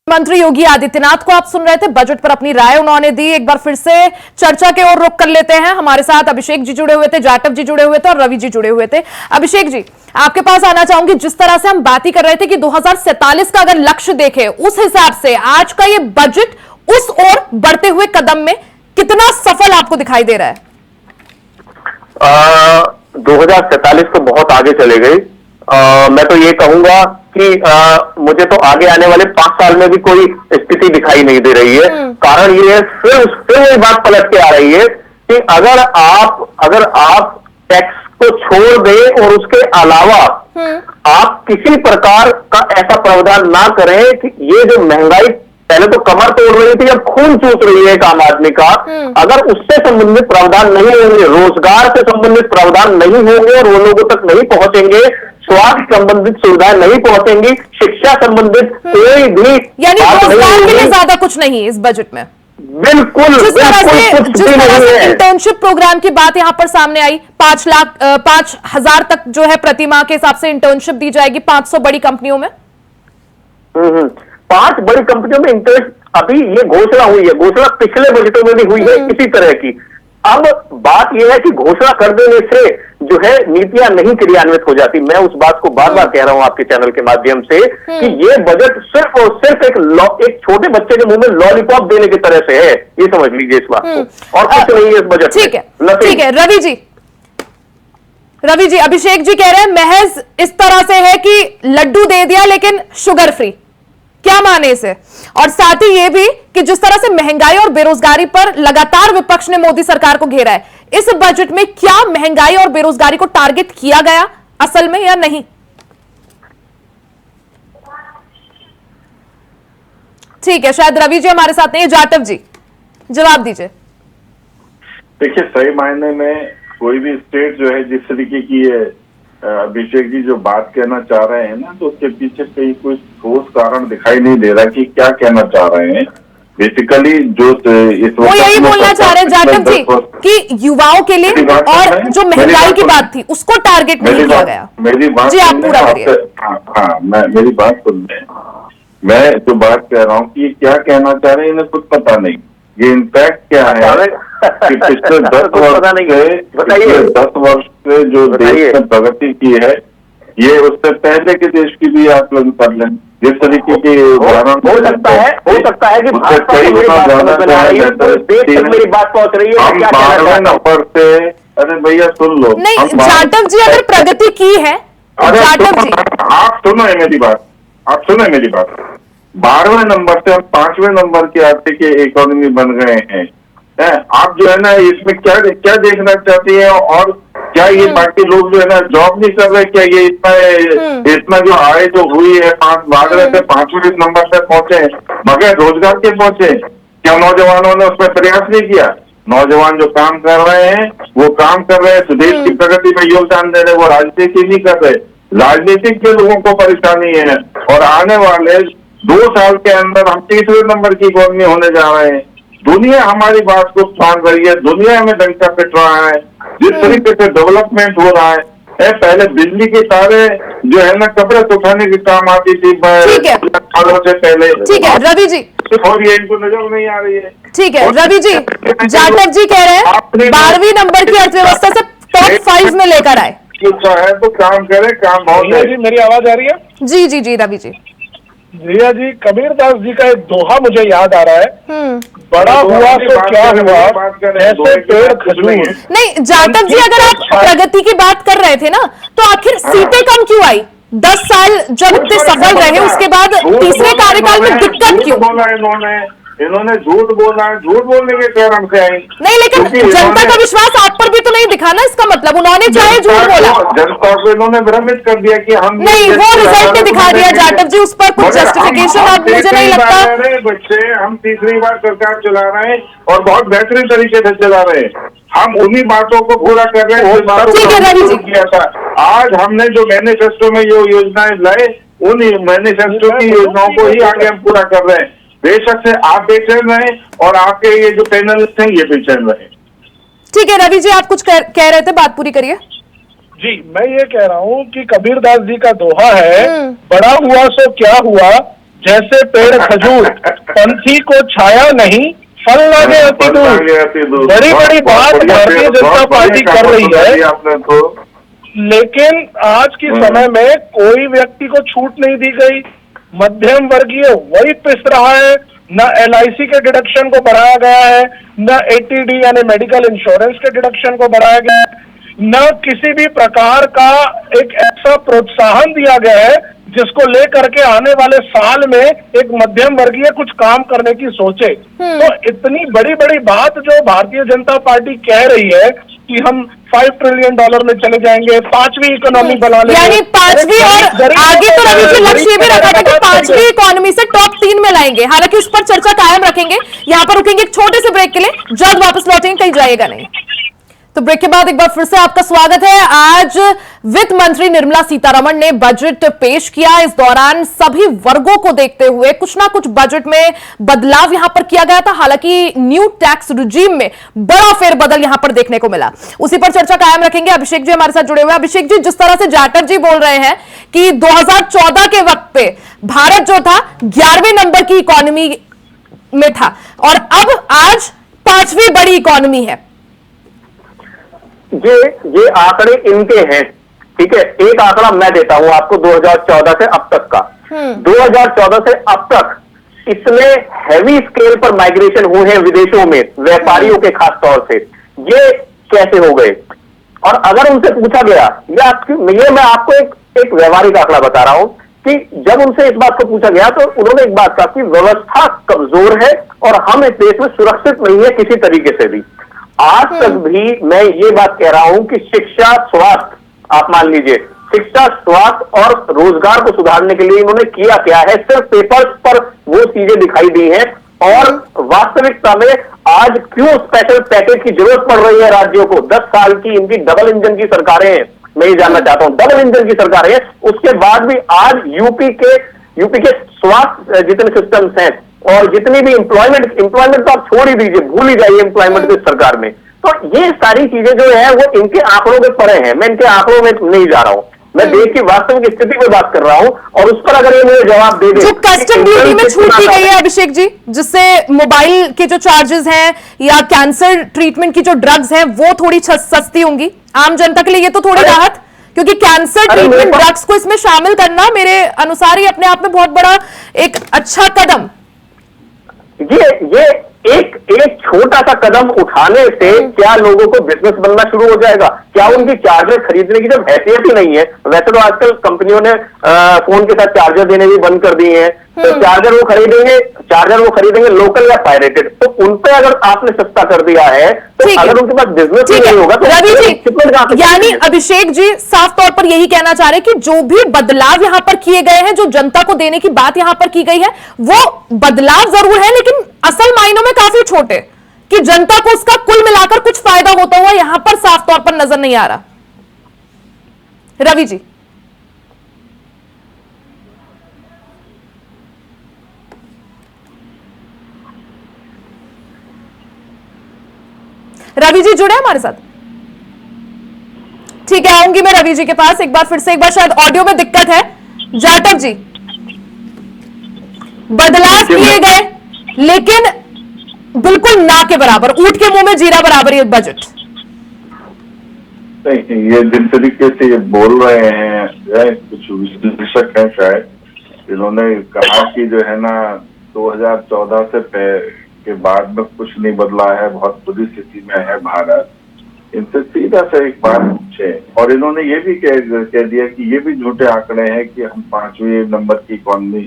A: मंत्री योगी आदित्यनाथ को आप सुन रहे थे, बजट पर अपनी राय उन्होंने दी। एक बार फिर से चर्चा के ओर रुख कर लेते हैं। हमारे साथ अभिषेक जी जुड़े हुए थे, जाटव जी जुड़े हुए थे और रवि जी जुड़े हुए थे। अभिषेक जी, आपके पास आना चाहूंगी। जिस तरह से हम बात ही कर रहे थे कि 2047 का अगर लक्ष्य देखें, उस हिसाब से आज का ये बजट उस ओर बढ़ते हुए कदम में कितना सफल आपको दिखाई दे रहा है?
B: 2047 तो बहुत आगे चले गई। मैं तो ये कहूंगा कि मुझे तो आगे आने वाले 5 साल में भी कोई स्थिति दिखाई नहीं दे रही है। कारण ये है, फिर वही बात पलट के आ रही है कि अगर आप टैक्स को छोड़ दें और उसके अलावा आप किसी प्रकार का ऐसा प्रावधान ना करें कि ये जो महंगाई पहले तो कमर तोड़ रही थी, अब खून चूस रही है एक आम आदमी का, अगर उससे संबंधित प्रावधान नहीं होंगे, रोजगार से संबंधित प्रावधान नहीं होंगे और वो लोगों तक नहीं पहुंचेंगे, स्वास्थ्य संबंधित सुविधाएं नहीं पहुंचेंगी, शिक्षा संबंधित कोई भी,
A: यानी रोजगार के लिए ज्यादा कुछ नहीं है इस बजट में।
B: बिल्कुल
A: जिस तरह से इंटर्नशिप प्रोग्राम की बात यहां पर सामने आई, 5,000 तक जो है प्रतिमाह के हिसाब से इंटर्नशिप दी जाएगी 500 बड़ी कंपनियों में।
B: 5 बड़ी कंपनियों में इंटरेस्ट, अभी ये घोषणा हुई है, घोषणा पिछले बजटों में भी हुई है इसी तरह की। अब बात यह है कि घोषणा कर देने से जो है नीतियां नहीं क्रियान्वित हो जाती। मैं उस बात को बार बार कह रहा हूं आपके चैनल के माध्यम से कि ये बजट सिर्फ और सिर्फ एक छोटे बच्चे के मुंह में लॉलीपॉप देने की तरह से है, ये समझ लीजिए इस बात को, और कुछ नहीं है इस बजट में।
A: ठीक है रवि जी, अभिषेक जी कह रहे हैं महज इस तरह से है कि लड्डू दे दिया लेकिन शुगर फ्री, क्या माने इसे? और साथ ही ये भी कि जिस तरह से महंगाई और बेरोजगारी पर लगातार विपक्ष ने मोदी सरकार को घेरा है, इस बजट में क्या महंगाई और बेरोजगारी को टारगेट किया गया असल में या नहीं? ठीक है, शायद रवि जी हमारे साथ नहीं है, जाटव जी जवाब दीजिए।
C: देखिए, सही मायने में कोई भी स्टेट जो है जिस तरीके की है, अभिषेक जी जो बात कहना चाह रहे हैं ना, तो उसके पीछे कहीं कोई ठोस कारण दिखाई नहीं दे रहा कि क्या कहना चाह रहे हैं। बेसिकली जो इस
A: वो यही बोलना चाह रहे हैं जाटव जी कि युवाओं के लिए और जो महंगाई की बात थी उसको टारगेट नहीं किया गया।
C: मेरी बात
A: जी, आप पूरा करिए।
C: हाँ, मेरी बात सुन रहे हैं। मैं जो बात कह रहा हूँ कि क्या कहना चाह रहे हैं इन्हें कुछ पता नहीं। ये इम्पैक्ट क्या है कि पिछले 10 वर्ष से जो देश ने प्रगति की है, ये उससे पहले के देश की भी आकलन कर लें। जिस तरीके के उदाहरण
B: हो सकता है कि मेरी बात पहुंच रही है।
C: हम 12वें नंबर से, अरे भैया सुन लो,
A: नहीं जाटव जी अगर प्रगति की है, जाटव जी
C: आप सुनो मेरी बात, 12वें नंबर से हम 5वें नंबर की आर्थिक इकोनॉमी बन गए हैं। आप जो है ना इसमें क्या देखना चाहती है, और क्या ये बाकी लोग जो है ना जॉब नहीं कर रहे? क्या ये इतना जो आय जो हुई है 12वें से 5वें नंबर से पहुंचे बगैर रोजगार के पहुंचे? क्या नौजवानों ने उसमें प्रयास नहीं किया? नौजवान जो काम कर रहे हैं वो काम कर रहे हैं, देश की प्रगति में योगदान दे रहे, वो राजनीति नहीं कर रहे। राजनीतिक के लोगों को परेशानी है, और आने वाले 2 साल के अंदर हम 30वें नंबर की इकोनॉमी होने जा रहे हैं। दुनिया हमारी बात को मान रही है, दुनिया में डंका पिट रहा है, जिस तरीके से डेवलपमेंट हो रहा है। पहले बिजली की तारें जो है ना कपड़े सुखाने के काम आती थी
A: ठीक है।
C: सालों से पहले।
A: ठीक है रवि जी,
C: और ये इनको नजर नहीं आ रही है।
A: ठीक है रवि जी, जाटव जी कह रहे हैं 12वीं नंबर की अर्थव्यवस्था से टॉप 5 में लेकर आए।
C: कुछ है तो काम करे, काम बहुत है।
D: जी मेरी आवाज आ रही है?
A: जी जी जी रवि जी।
D: रिया जी, कबीर दास जी का एक दोहा मुझे याद आ रहा है, बड़ा हुआ तो क्या हुआ, ऐसे पेड़ खजूर।
A: नहीं जाटव जी, अगर आप प्रगति की बात कर रहे थे ना, तो आखिर सीटें कम क्यों आई? 10 साल जब इतने सफल रहे, उसके बाद तीसरे कार्यकाल में दिक्कत क्यों?
C: इन्होंने झूठ बोला, झूठ बोलने के कारण से आई।
A: नहीं, लेकिन जनता का विश्वास आप पर भी तो नहीं दिखा ना, इसका मतलब उन्होंने चाहे झूठ बोला,
C: जनता को इन्होंने भ्रमित कर दिया कि हम
A: नहीं, वो रिजल्ट ने दिखा दिया जाटव जी, उस पर कुछ जस्टिफिकेशन अब मुझे नहीं लगता।
C: बच्चे हम तीसरी बार सरकार चला रहे हैं और बहुत बेहतरीन तरीके से चला रहे हैं। हम उन्हीं बातों को पूरा कर रहे हैं,
A: ठीक है रवि जी।
C: किया था। आज हमने जो मैनिफेस्टो में जो योजनाएं लाए, उन मैनिफेस्टो की योजनाओं को ही आगे हम पूरा कर रहे हैं। बेशक से आप बेचैन रहे और आपके ये जो पैनलिस्ट हैं ये बेचैन रहे।
A: ठीक है रवि जी, आप कुछ कह रहे थे, बात पूरी करिए।
D: जी मैं ये कह रहा हूँ कि कबीर दास जी का दोहा है, बड़ा हुआ सो क्या हुआ, जैसे पेड़ खजूर, पंछी को छाया नहीं, फल लागे अति दूर। बड़ी बड़ी बात भारतीय जनता पार्टी कर रही है,
C: आपने तो,
D: लेकिन आज के समय में कोई व्यक्ति को छूट नहीं दी गई। मध्यम वर्गीय वही पिस रहा है, न LIC के डिडक्शन को बढ़ाया गया है, न ATD यानी मेडिकल इंश्योरेंस के डिडक्शन को बढ़ाया गया है, न किसी भी प्रकार का एक ऐसा प्रोत्साहन दिया गया है जिसको लेकर के आने वाले साल में एक मध्यम वर्गीय कुछ काम करने की सोचे। तो इतनी बड़ी बड़ी बात जो भारतीय जनता पार्टी कह रही है कि हम $5 ट्रिलियन में चले जाएंगे, 5वीं इकोनॉमी बना लेंगे,
A: यानी 5वीं, और आगे तो रवि जी लक्ष्य ये भी रखा था कि 5वीं इकोनॉमी से टॉप 3 में लाएंगे। हालांकि उस पर चर्चा कायम रखेंगे। यहाँ पर रुकेंगे एक छोटे से ब्रेक के लिए, जल्द वापस लौटेंगे, कहीं जाएगा नहीं। तो ब्रेक के बाद एक बार फिर से आपका स्वागत है। आज वित्त मंत्री निर्मला सीतारमण ने बजट पेश किया। इस दौरान सभी वर्गों को देखते हुए कुछ ना कुछ बजट में बदलाव यहां पर किया गया था। हालांकि न्यू टैक्स रिजीम में बड़ा फेरबदल यहां पर देखने को मिला। उसी पर चर्चा कायम रखेंगे। अभिषेक जी हमारे साथ जुड़े हुए हैं। अभिषेक जी, जिस तरह से जाटव जी बोल रहे हैं कि 2014 के वक्त पे भारत जो था 11वें नंबर की इकोनॉमी में था और अब आज 5वीं बड़ी इकोनॉमी है।
B: ये आंकड़े इनके हैं, ठीक है। एक आंकड़ा मैं देता हूं आपको 2014 से अब तक का। 2014 से अब तक इतने हैवी स्केल पर माइग्रेशन हुए हैं विदेशों में व्यापारियों के खास तौर से, ये कैसे हो गए? और अगर उनसे पूछा गया, ये मैं आपको एक व्यवहारिक आंकड़ा बता रहा हूं कि जब उनसे इस बात को पूछा गया तो उन्होंने एक बात कहा कि व्यवस्था कमजोर है और हम इस देश में सुरक्षित नहीं है किसी तरीके से भी। आज तक भी मैं ये बात कह रहा हूं कि शिक्षा, स्वास्थ्य, आप मान लीजिए शिक्षा, स्वास्थ्य और रोजगार को सुधारने के लिए इन्होंने किया क्या है? सिर्फ पेपर्स पर वो चीजें दिखाई दी हैं और वास्तविकता में आज क्यों स्पेशल पैकेज की जरूरत पड़ रही है राज्यों को? 10 साल की इनकी डबल इंजन की सरकारें हैं, मैं ये जानना चाहता हूं, डबल इंजन की सरकारें हैं, उसके बाद भी आज यूपी के स्वास्थ्य जितने सिस्टम्स हैं और जितनी भी एम्प्लॉयमेंट तो आप छोड़ ही दीजिए, भूल ही जाइए एम्प्लॉयमेंट इस सरकार में। तो ये सारी चीजें जो है वो इनके आंकड़ों के परे हैं। मैं इनके आंकड़ों में नहीं जा रहा हूं, मैं देश की वास्तविक स्थिति पे बात कर रहा हूं और उस पर अगर ये मुझे जवाब दे दे।
A: जो कस्टम ड्यूटी में छूट दी गई है अभिषेक जी, जिससे मोबाइल के जो चार्जेस हैं या कैंसर ट्रीटमेंट की जो ड्रग्स हैं वो थोड़ी सस्ती होंगी आम जनता के लिए, ये तो थोड़ी राहत, क्योंकि कैंसर ट्रीटमेंट ड्रग्स को इसमें शामिल करना मेरे अनुसार ही अपने आप में बहुत बड़ा एक अच्छा कदम।
B: ये एक छोटा सा कदम उठाने से क्या लोगों को बिजनेस बनना शुरू हो जाएगा? क्या उनकी चार्जर खरीदने की जब हैसियत ही नहीं है? वैसे तो आजकल कंपनियों ने फोन के साथ चार्जर देने भी बंद कर दिए हैं, तो चार्जर वो खरीदेंगे लोकल या पायरेटेड। तो उन पे अगर आपने सस्ता कर दिया है तो अगर उनके पास बिजनेस ही नहीं होगा तो
A: रवि जी, यानी अभिषेक जी साफ तौर पर यही कहना चाह रहे हैं कि जो भी बदलाव यहां पर किए गए हैं, जो जनता को देने की बात यहां पर की गई है, वो बदलाव जरूर है लेकिन असल मायनों में काफी छोटे, कि जनता को उसका कुल मिलाकर कुछ फायदा होता हुआ यहां पर साफ तौर पर नजर नहीं आ रहा। रवि जी, रवि जी जुड़े हमारे साथ? ठीक है, आऊंगी मैं रवि जी के पास एक बार शायद ऑडियो में दिक्कत है। जाटव जी, बदलाव किए गए लेकिन बिल्कुल ना के बराबर, ऊंट के मुंह में जीरा बराबर ये बजट।
C: नहीं, ये जिस तरीके से ये बोल रहे हैं कुछ विश्लेषक हैं शायद, इन्होंने कहा कि जो है ना 2014 से के बाद में कुछ नहीं बदला है, बहुत बुरी स्थिति में है भारत। इनसे सीधा सा एक बात पूछे, और इन्होंने ये भी कह दिया कि ये भी झूठे आंकड़े हैं कि हम 5वें नंबर की इकॉनमी।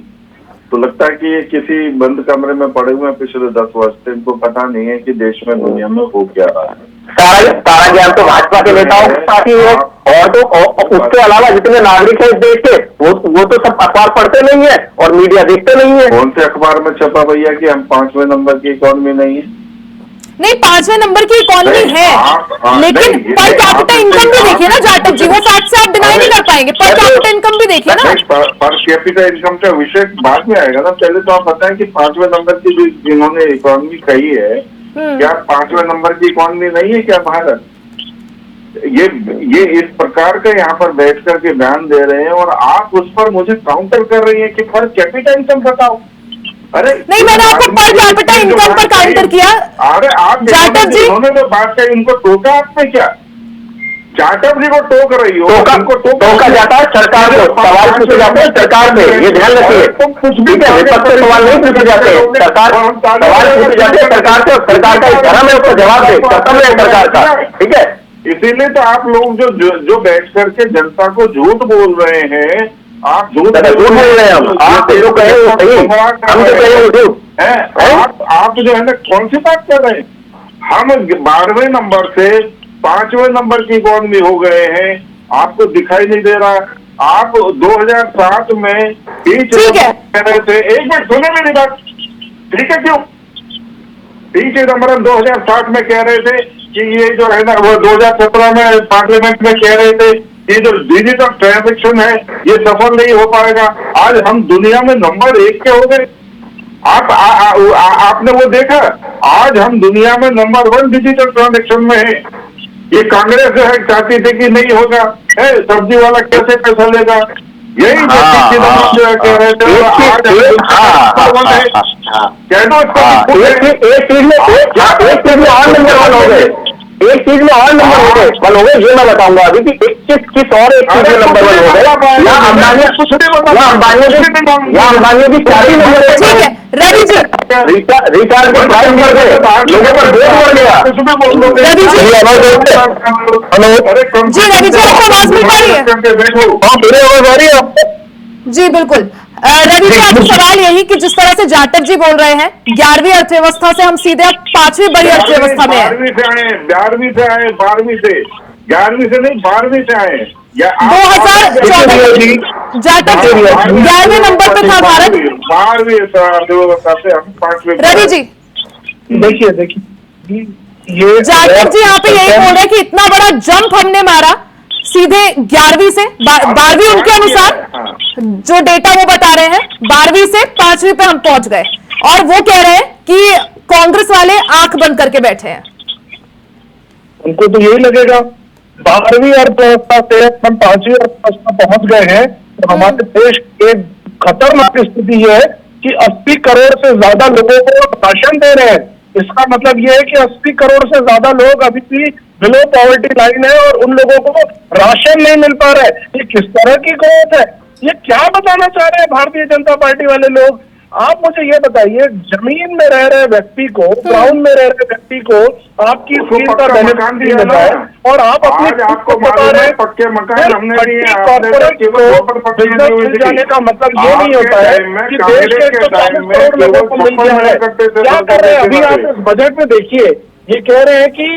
C: तो लगता है कि ये किसी बंद कमरे में पड़े हुए हैं पिछले 10 वर्ष से, इनको पता नहीं है कि देश में दुनिया में हो क्या रहा है।
B: सारा ज्ञान तो भाजपा के नेताओं के पास ही है, और तो उसके अलावा जितने नागरिक है इस देश के वो तो सब अखबार पढ़ते नहीं है और मीडिया देखते नहीं है।
C: कौन से अखबार में छपा भैया कि हम 5वें नंबर की इकॉनमी नहीं है?
A: नहीं, 5वें नंबर की इकॉनमी है, लेकिन पर कैपिटा इनकम भी देखिए ना जाटव जी, वो फैक्ट से आप डिनाई नहीं कर पाएंगे। पर कैपिटा इनकम भी देखिए ना।
C: पर कैपिटा इनकम का विषय बाद में आएगा ना, पहले तो आप बताएं कि 5वें नंबर की जो जिन्होंने इकॉनमी कही है, क्या 5वें नंबर की इकॉनमी नहीं है क्या भारत? ये इस प्रकार का यहाँ पर बैठ करके बयान दे रहे हैं और आप उस पर मुझे काउंटर कर रही है कि पर कैपिटा इनकम बताओ। अरे
A: नहीं, मैंने आपको पर कैपिटा इनकम पर काउंटर किया।
C: अरे आप
A: जाटव जी,
C: उन्होंने तो बात कही, उनको टोका आपने क्या? जाटव जी को टोक रही हो,
B: टोका जाता है सरकार को, सवाल पूछे जाते हैं सरकार से, ये ध्यान रखिए।
C: कुछ भी
B: विपक्ष से सवाल नहीं पूछे जाते, सरकार सवाल पूछे जाते हैं सरकार से, सरकार का एक धर्म है उसका जवाब दे, कर्तव्य है सरकार का, ठीक है।
C: इसीलिए तो आप लोग जो बैठ करके जनता को झूठ बोल रहे हैं, आप झूठ बोल
B: रहे हैं। हम आप जो कहे वो सही, हम जो कहे वो झूठ है।
C: आप जो है ना कौन सी बात कर रहे हैं? हम 12वें नंबर से 5वें नंबर की इकॉनमी हो गए हैं, आपको दिखाई नहीं दे रहा? आप 2007 में कह रहे थे, एक मिनट सुने मेरी बात, ठीक है? क्यों पी चिदम्बरम 2007 में कह रहे थे कि ये जो है ना, वो 2017 में पार्लियामेंट में कह रहे थे ये जो डिजिटल ट्रांजेक्शन है ये सफल नहीं हो पाएगा। आज हम दुनिया में नंबर 1 के हो गए। आपने वो देखा, आज हम दुनिया में नंबर 1 डिजिटल ट्रांजेक्शन में है। ये कांग्रेस जो है चाहती थी कि नहीं होगा, सब्जी वाला कैसे पैसा लेगा, यही जो है कह रहे थे।
B: एक चीज में और नंबर हो गए, ये मैं बताऊंगा अभी कि किस और एक चीज में नंबर 1 हो गए। या अंबानी की 4 नंबर।
A: ठीक है रवि जी,
B: रिचार्ज के प्राइस बढ़ गए, लोगों पर बोझ बढ़ गया।
A: रवि जी,
B: हेलो
A: जी रवि जी, आपको आवाज मिल पा रही है? जी बिल्कुल। रवि जी, आपका सवाल यही कि जिस तरह से जाटव जी बोल रहे हैं 11वीं अर्थव्यवस्था से हम सीधे अब 5वीं बड़ी अर्थव्यवस्था में हैं।
C: 11वीं से आए, 12वीं से, 11वीं से नहीं 12वीं से आए।
A: 2014 जाटव जी 11वें नंबर पे था भारत।
C: 12वीं अर्थव्यवस्था से हम 5वीं।
A: रवि जी
D: देखिए ये
A: जाटव जी यहाँ पे यही बोल रहे हैं कि इतना बड़ा जंप हमने मारा सीधे 11वीं से 12वीं, उनके अनुसार जो डेटा वो बता रहे हैं 12वीं से 5वीं पे हम पहुंच गए, और वो कह रहे हैं कि कांग्रेस वाले आंख बंद करके बैठे हैं।
D: उनको तो यही लगेगा 12वीं अर्थव्यवस्था से हम 5वीं अर्थव्यवस्था पहुंच गए हैं। तो हमारे देश की खतरनाक स्थिति यह है कि 80 करोड़ से ज्यादा लोगों को राशन दे रहे हैं। इसका मतलब यह है कि 80 करोड़ से ज्यादा लोग अभी भी बिलो पॉवर्टी लाइन है और उन लोगों को राशन नहीं मिल पा रहा है। ये किस तरह की ग्रोथ है? ये क्या बताना चाह रहे हैं भारतीय जनता पार्टी वाले लोग? आप मुझे ये बताइए, जमीन में रह रहे व्यक्ति को, ग्राउंड में रह रहे व्यक्ति को आपकी स्कीम का बेनिफिट नहीं मिल रहा है, और आप अपने
C: आपको बता रहे हैं पक्के मकान हमने दिए।
D: कॉर्पोरेट को बिजनेस मिल जाने का मतलब ये नहीं होता है कि देश के 140 करोड़ लोगों को मिल गया है। क्या कर रहे हैं अभी आप इस बजट में? देखिए ये कह रहे हैं कि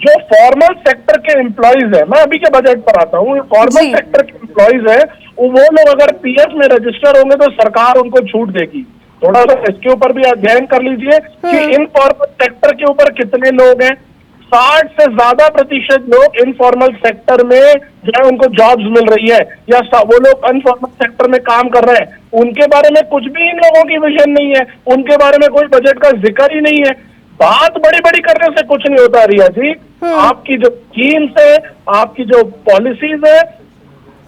D: जो फॉर्मल सेक्टर के एम्प्लॉइज है, मैं अभी के बजट पर आता हूँ, फॉर्मल सेक्टर के एम्प्लॉइज है, वो लोग अगर पीएफ में रजिस्टर होंगे तो सरकार उनको छूट देगी। थोड़ा सा इसके ऊपर भी अध्ययन कर लीजिए कि इनफॉर्मल सेक्टर के ऊपर कितने लोग हैं। 60 से ज्यादा प्रतिशत लोग इनफॉर्मल सेक्टर में जो है उनको जॉब्स मिल रही है, या वो लोग अनफॉर्मल सेक्टर में काम कर रहे हैं। उनके बारे में कुछ भी इन लोगों की विजन नहीं है, उनके बारे में कोई बजट का जिक्र ही नहीं है। बात बड़ी बड़ी करने से कुछ नहीं होता रिया जी। आपकी जो स्कीम्स है, आपकी जो पॉलिसीज है,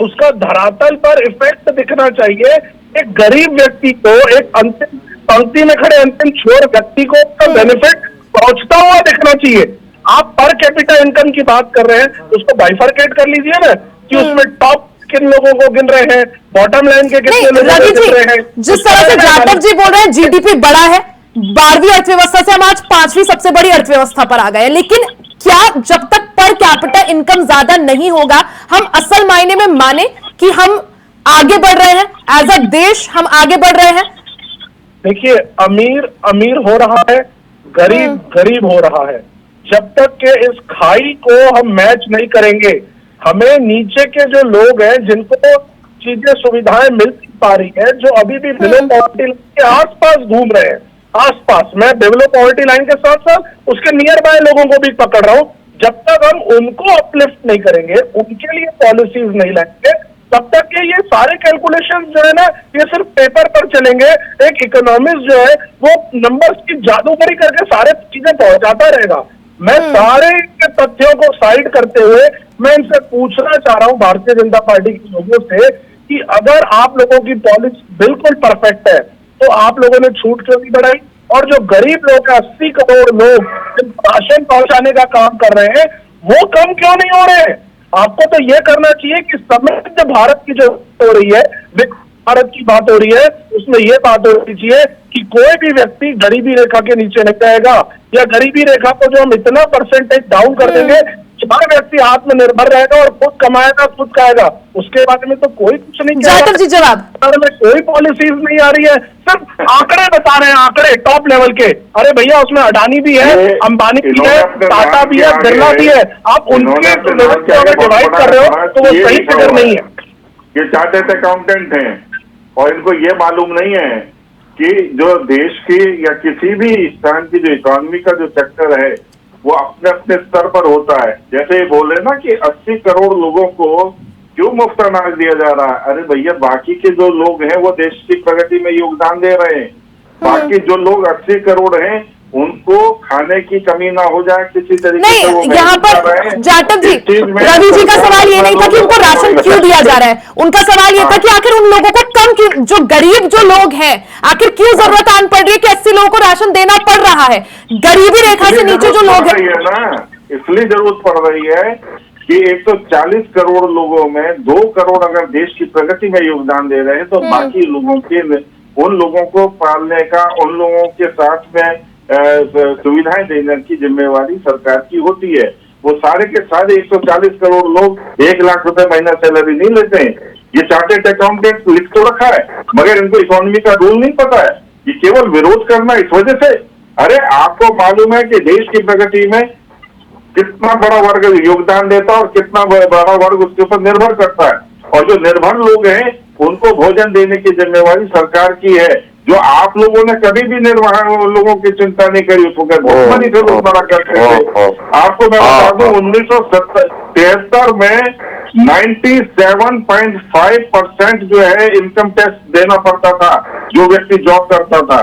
D: उसका धरातल पर इफेक्ट दिखना चाहिए। एक गरीब व्यक्ति को, एक अंतिम पंक्ति में खड़े अंतिम छोर व्यक्ति को उसका बेनिफिट पहुंचता हुआ दिखना चाहिए। आप पर कैपिटा इनकम की बात कर रहे हैं, उसको बाइफरकेट कर लीजिए ना, कि उसमें टॉप किन लोगों को गिन रहे हैं, बॉटम लाइन के कितने लोगों को गिन रहे हैं।
A: जिस तरह से जाटव जी बोल रहे हैं जीडीपी बड़ा है, 12वीं अर्थव्यवस्था से हम आज 5वीं सबसे बड़ी अर्थव्यवस्था पर आ गए हैं, लेकिन क्या जब तक पर कैपिटा इनकम ज्यादा नहीं होगा हम असल मायने में माने कि हम आगे बढ़ रहे हैं, एज अ देश हम आगे बढ़ रहे हैं?
D: देखिए, अमीर अमीर हो रहा है, गरीब गरीब हो रहा है। जब तक के इस खाई को हम मैच नहीं करेंगे, हमें नीचे के जो लोग हैं जिनको चीजें सुविधाएं मिल पा रही है, जो अभी भी बिलो पॉवर्टी लाइन के आसपास घूम रहे हैं, आसपास, मैं बिलो पॉवर्टी लाइन के साथ साथ उसके नियर बाय लोगों को भी पकड़ रहा हूं, जब तक हम उनको अपलिफ्ट नहीं करेंगे, उनके लिए पॉलिसीज नहीं लाएंगे, तब तक के ये सारे कैलकुलेशन जो है ना, ये सिर्फ पेपर पर चलेंगे। एक इकोनॉमिस्ट जो है वो नंबर्स की जादूगरी करके सारे चीजें पहुंचाता रहेगा। मैं सारे तथ्यों को साइड करते हुए मैं इनसे पूछना चाह रहा हूं, भारतीय जनता पार्टी के लोगों से, कि अगर आप लोगों की पॉलिसी बिल्कुल परफेक्ट है तो आप लोगों ने छूट क्यों नहीं बढ़ाई? और जो गरीब लोग 80 करोड़ लोग राशन पहुंचाने का काम कर रहे हैं, वो कम क्यों नहीं हो रहे हैं? आपको तो ये करना चाहिए कि समृद्ध भारत की जो हो रही है, विकसित भारत की बात हो रही है, उसमें ये बात होनी चाहिए कि कोई भी व्यक्ति गरीबी रेखा के नीचे नहीं जाएगा, या गरीबी रेखा को जो हम इतना परसेंटेज डाउन कर देंगे, हर व्यक्ति आत्मनिर्भर रहेगा और खुद कमाएगा, खुद खाएगा, उसके बारे में तो कोई कुछ नहीं कह
A: जाटव जी जवाब
D: में कोई पॉलिसीज नहीं आ रही है, सिर्फ आंकड़े बता रहे हैं, आंकड़े टॉप लेवल के। अरे भैया, उसमें अडानी भी है, अंबानी भी है, टाटा भी है, बिरला भी है। आप उनके लेवल को अगर डिवाइड कर रहे हो तो वो सही फिगर नहीं है।
C: ये चार्टर्ड अकाउंटेंट हैं और इनको ये मालूम नहीं है कि जो देश की या किसी भी स्थान की जो इकोनॉमी का जो सेक्टर है वो अपने अपने स्तर पर होता है। जैसे बोले ना कि 80 करोड़ लोगों को क्यों मुफ्त अनाज दिया जा रहा है? अरे भैया, बाकी के जो लोग हैं वो देश की प्रगति में योगदान दे रहे हैं। बाकी जो लोग 80 करोड़ हैं उनको खाने की कमी ना हो जाए किसी तरीके से।
A: नहीं, यहाँ पर जाटव जी, रवि जी का सवाल ये नहीं था कि उनको राशन क्यों दिया जा रहा है, उनका सवाल ये था कि आखिर उन लोगों को कम क्यों, जो गरीब जो लोग हैं, आखिर क्यों जरूरत आन पड़ रही है कि 80 लोगों को राशन देना पड़ रहा है? गरीबी रेखा से नीचे जो लोग हैं
C: ना, इसलिए जरूरत पड़ रही है कि 140 करोड़ लोगों में 2 करोड़ अगर देश की प्रगति में योगदान दे रहे हैं, तो बाकी लोगों के, उन लोगों को पालने का, उन लोगों के साथ में सुविधाएं देने की जिम्मेवारी सरकार की होती है। वो सारे के सारे 140 करोड़ लोग 1 लाख रुपए महीना सैलरी नहीं लेते हैं। ये चार्टर्ड अकाउंटेंट लिख तो रखा है, मगर इनको इकोनॉमी का रूल नहीं पता है। ये केवल विरोध करना इस वजह से। अरे आपको मालूम है कि देश की प्रगति में कितना बड़ा वर्ग योगदान देता है और कितना बड़ा वर्ग उसके ऊपर निर्भर करता है, और जो निर्भर लोग हैं उनको भोजन देने की जिम्मेवारी सरकार की है। जो आप लोगों ने कभी भी निर्वाह लोगों की चिंता नहीं करी, उसको भुखमरी से लोग बड़ा करते थे। आपको मैं बता दूं, 1973 में 97.5% जो है इनकम टैक्स देना पड़ता था जो व्यक्ति जॉब करता था।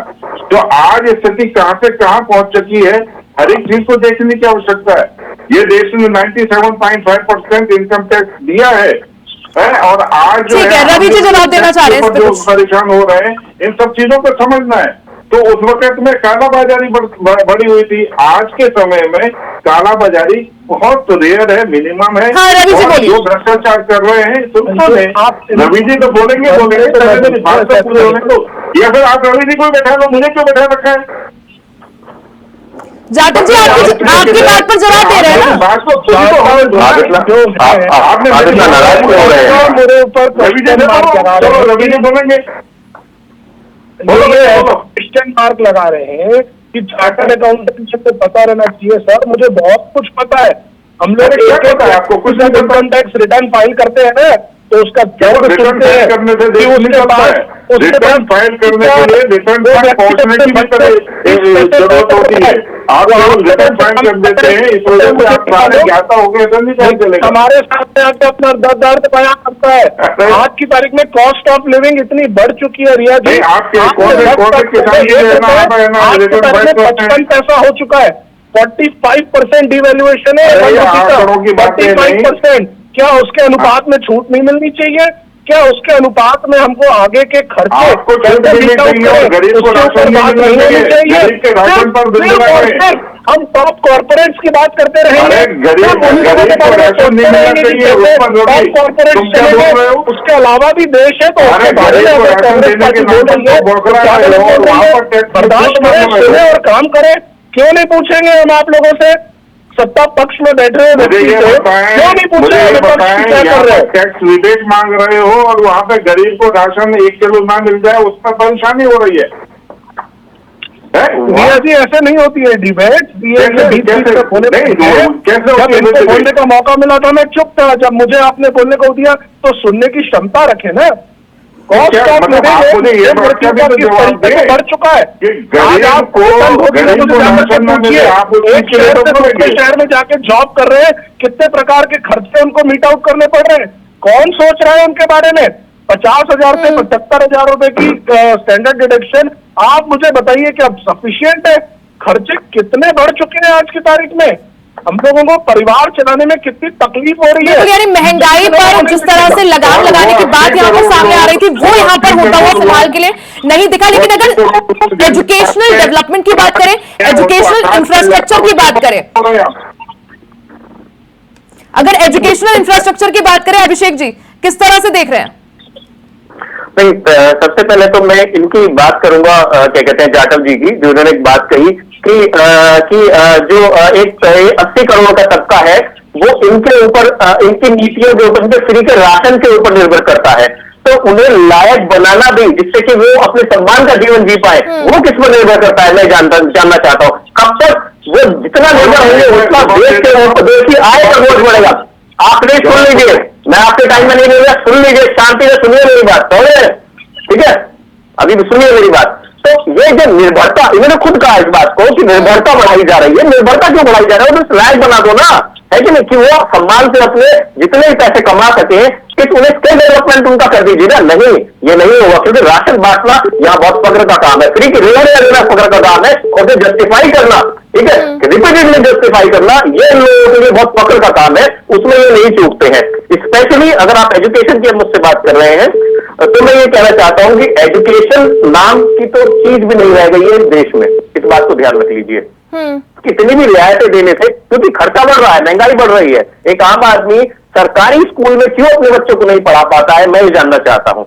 C: तो आज स्थिति कहां से कहां पहुंच चुकी है, हर एक चीज को देखने की आवश्यकता है। ये देश ने 97.5% इनकम टैक्स दिया है, और आज जो है
A: रवि जी जवाब देना चाह रहे हैं,
C: जो परेशान हो रहे हैं, इन सब चीजों को समझना है। तो उस वक्त में कालाबाजारी बढ़ी हुई थी। आज के समय में कालाबाजारी बहुत रेयर है, मिनिमम है।
A: हाँ, रवि जी बोलिए।
C: जो भ्रष्टाचार कर रहे हैं रवि जी तो बोलेंगे पूरे होने को, या फिर आप रवि जी को बैठा लो, मुझे क्यों बैठा रखा है?
A: जाटव जी आपकी बात पर जवाब दे रहे हैं ना?
C: बात को आपने मेरे ऊपर रवि जी बोलेंगे,
D: क्वेश्चन मार्क लगा रहे हैं कि चार्टर्ड अकाउंटेंट को पता रहना चाहिए। सर, मुझे बहुत कुछ पता है। हम लोग
C: आपको कुछ
D: इनकम टैक्स रिटर्न फाइल करते हैं ना, तो उसका दर्द सुनते हैं
C: करने से
D: कि उसके बाद
C: रिटर्न फाइल करने के लिए रिटर्न फाइल पहुंचने की भी जरूरत होती है। आप लोग रिटर्न फाइल कर देते हैं, इस वजह से आप सारे ज्ञाता हो गए, नहीं पता चलेगा।
D: हमारे सामने आके अपना दर्द बयान करता है। आज की तारीख में कॉस्ट ऑफ लिविंग इतनी बढ़ चुकी है रिया जी,
C: आपके कौन से किसान की रिटर्न फाइल
D: 55 पैसा हो चुका है, 45% डिवैल्यूएशन है, 45%। क्या उसके अनुपात में छूट नहीं मिलनी चाहिए? क्या उसके अनुपात में हमको आगे के खर्चे
C: आपको छूट मिलनी चाहिए और गरीब को राशन नहीं मिलना चाहिए, गरीब के राशन पर बिल लगाए।
D: हम टॉप कॉर्पोरेट्स की बात करते रहेंगे,
C: गरीब को राशन नहीं मिलना चाहिए,
D: टॉप कॉर्पोरेट चलेंगे, उसके अलावा भी देश है तो उसके बारे में अगर कांग्रेस पार्टी बोल रही है बर्दाश्त करें, सुने और काम करें। क्यों नहीं पूछेंगे हम आप लोगों से? सत्ता पक्ष में बैठे हुए व्यक्ति से क्यों नहीं पूछेंगे विपक्ष क्या कर रहे हो?
C: टैक्स रिबेट मांग रहे हो और वहाँ पे गरीब को राशन 1 किलो ना मिल जाए, उस पर परेशानी हो रही है।
D: रिया जी ऐसे नहीं होती है डिबेट, कैसे बोलने का मौका मिला था मैं चुप था, जब मुझे आपने बोलने को दिया तो सुनने की क्षमता रखे ना। कॉस्ट ऑफ लिविंग बढ़ चुका है। आज आप एक शहर से दूसरे शहर में जाके जॉब कर रहे हैं, कितने प्रकार के खर्चे उनको मीट आउट करने पड़ रहे हैं। कौन सोच रहा है उनके बारे में? 50,000 से 75,000 रुपए की स्टैंडर्ड डिडक्शन, आप मुझे बताइए कि अब सफिशिएंट है? खर्चे कितने बढ़ चुके हैं आज की तारीख में, हम लोगों को परिवार चलाने में कितनी तकलीफ हो रही है।
A: यानी महंगाई पर जिस तरह से लगाम लगाने की बात यहाँ पर सामने आ रही थी, वो यहाँ पर होता हुआ फिलहाल के लिए नहीं दिखा। लेकिन अगर एजुकेशनल डेवलपमेंट की बात करें, एजुकेशनल इंफ्रास्ट्रक्चर की बात करें, अगर एजुकेशनल इंफ्रास्ट्रक्चर की बात करें, अभिषेक जी किस तरह से देख रहे हैं?
B: नहीं, सबसे पहले तो मैं इनकी बात करूंगा, क्या कहते हैं, जाटव जी की, जो उन्होंने एक बात कही कि जो एक 80 करोड़ का तबका है वो इनके ऊपर, इनकी नीतियों के ऊपर, इनके फ्री के राशन के ऊपर निर्भर करता है। तो उन्हें लायक बनाना भी, जिससे कि वो अपने सम्मान का जीवन जी पाए, वो किस पर निर्भर करता है मैं जानना चाहता हूँ। कब तक वो जितना निर्भर होंगे उतना देश की आय का बोझ बढ़ेगा। आपने सुन लीजिए, मैं आपके टाइम में नहीं बोल रहा, सुन लीजिए, शांति से सुनिए मेरी बात, ठीक है? अभी भी सुनिए मेरी बात। तो ये जो निर्भरता, इन्होंने खुद कहा इस बात को कि निर्भरता बढ़ाई जा रही है। निर्भरता क्यों बढ़ाई जा रही है? तो लायक बना दो ना, है कि नहीं, कि वो सम्मान से अपने जितने भी पैसे कमा सके, कि उन्हें स्किल डेवलपमेंट उनका कर दीजिए ना। नहीं, ये नहीं होगा, क्योंकि राशन बांटना यहाँ बहुत फक्र का काम है, फ्री की रिवार्ड देना फक्र का काम है, और जो जस्टिफाई करना, ठीक है, रिपीटेडली जस्टिफाई करना, ये लोगों के लिए बहुत फक्र का काम है, उसमें ये नहीं चूकते हैं। स्पेशली अगर आप एजुकेशन की मुझसे बात कर रहे हैं, तो मैं ये कहना चाहता हूं कि एजुकेशन नाम की तो चीज भी नहीं रह गई है देश में, इस बात को ध्यान रख लीजिए। कितनी भी रियायतें देने से, क्योंकि खर्चा बढ़ रहा है, महंगाई बढ़ रही है, एक आम आदमी सरकारी स्कूल में क्यों अपने बच्चों को नहीं पढ़ा पाता है, मैं ये जानना चाहता हूं।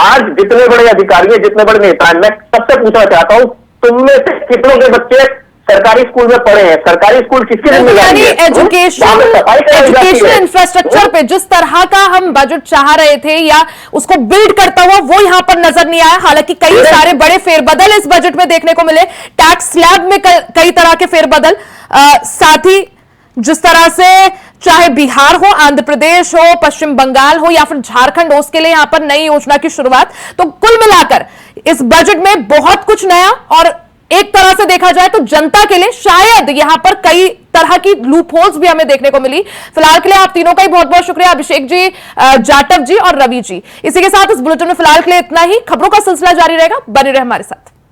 B: आज जितने बड़े अधिकारी हैं, जितने बड़े नेता हैं, मैं सबसे पूछना चाहता हूं, तुम में से कितनों के बच्चे सरकारी स्कूल में पढ़े हैं? सरकारी स्कूल किसकी जिम्मेदारी है?
A: एजुकेशन इंफ्रास्ट्रक्चर पे जिस तरह का हम बजट चाह रहे थे या उसको बिल्ड करता हुआ, वो यहां पर नजर नहीं आया। हालांकि कई सारे बड़े फेरबदल इस बजट में देखने को मिले, टैक्स स्लैब में कई तरह के फेरबदल, साथ ही जिस तरह से चाहे बिहार हो, आंध्र प्रदेश हो, पश्चिम बंगाल हो या फिर झारखंड हो, उसके लिए यहां पर नई योजना की शुरुआत। तो कुल मिलाकर इस बजट में बहुत कुछ नया, और एक तरह से देखा जाए तो जनता के लिए शायद यहां पर कई तरह की लूप होल्स भी हमें देखने को मिली। फिलहाल के लिए आप तीनों का ही बहुत बहुत शुक्रिया, अभिषेक जी, जाटव जी और रवि जी। इसी के साथ इस बुलेटिन में फिलहाल के लिए इतना ही। खबरों का सिलसिला जारी रहेगा, बने रहे हमारे साथ।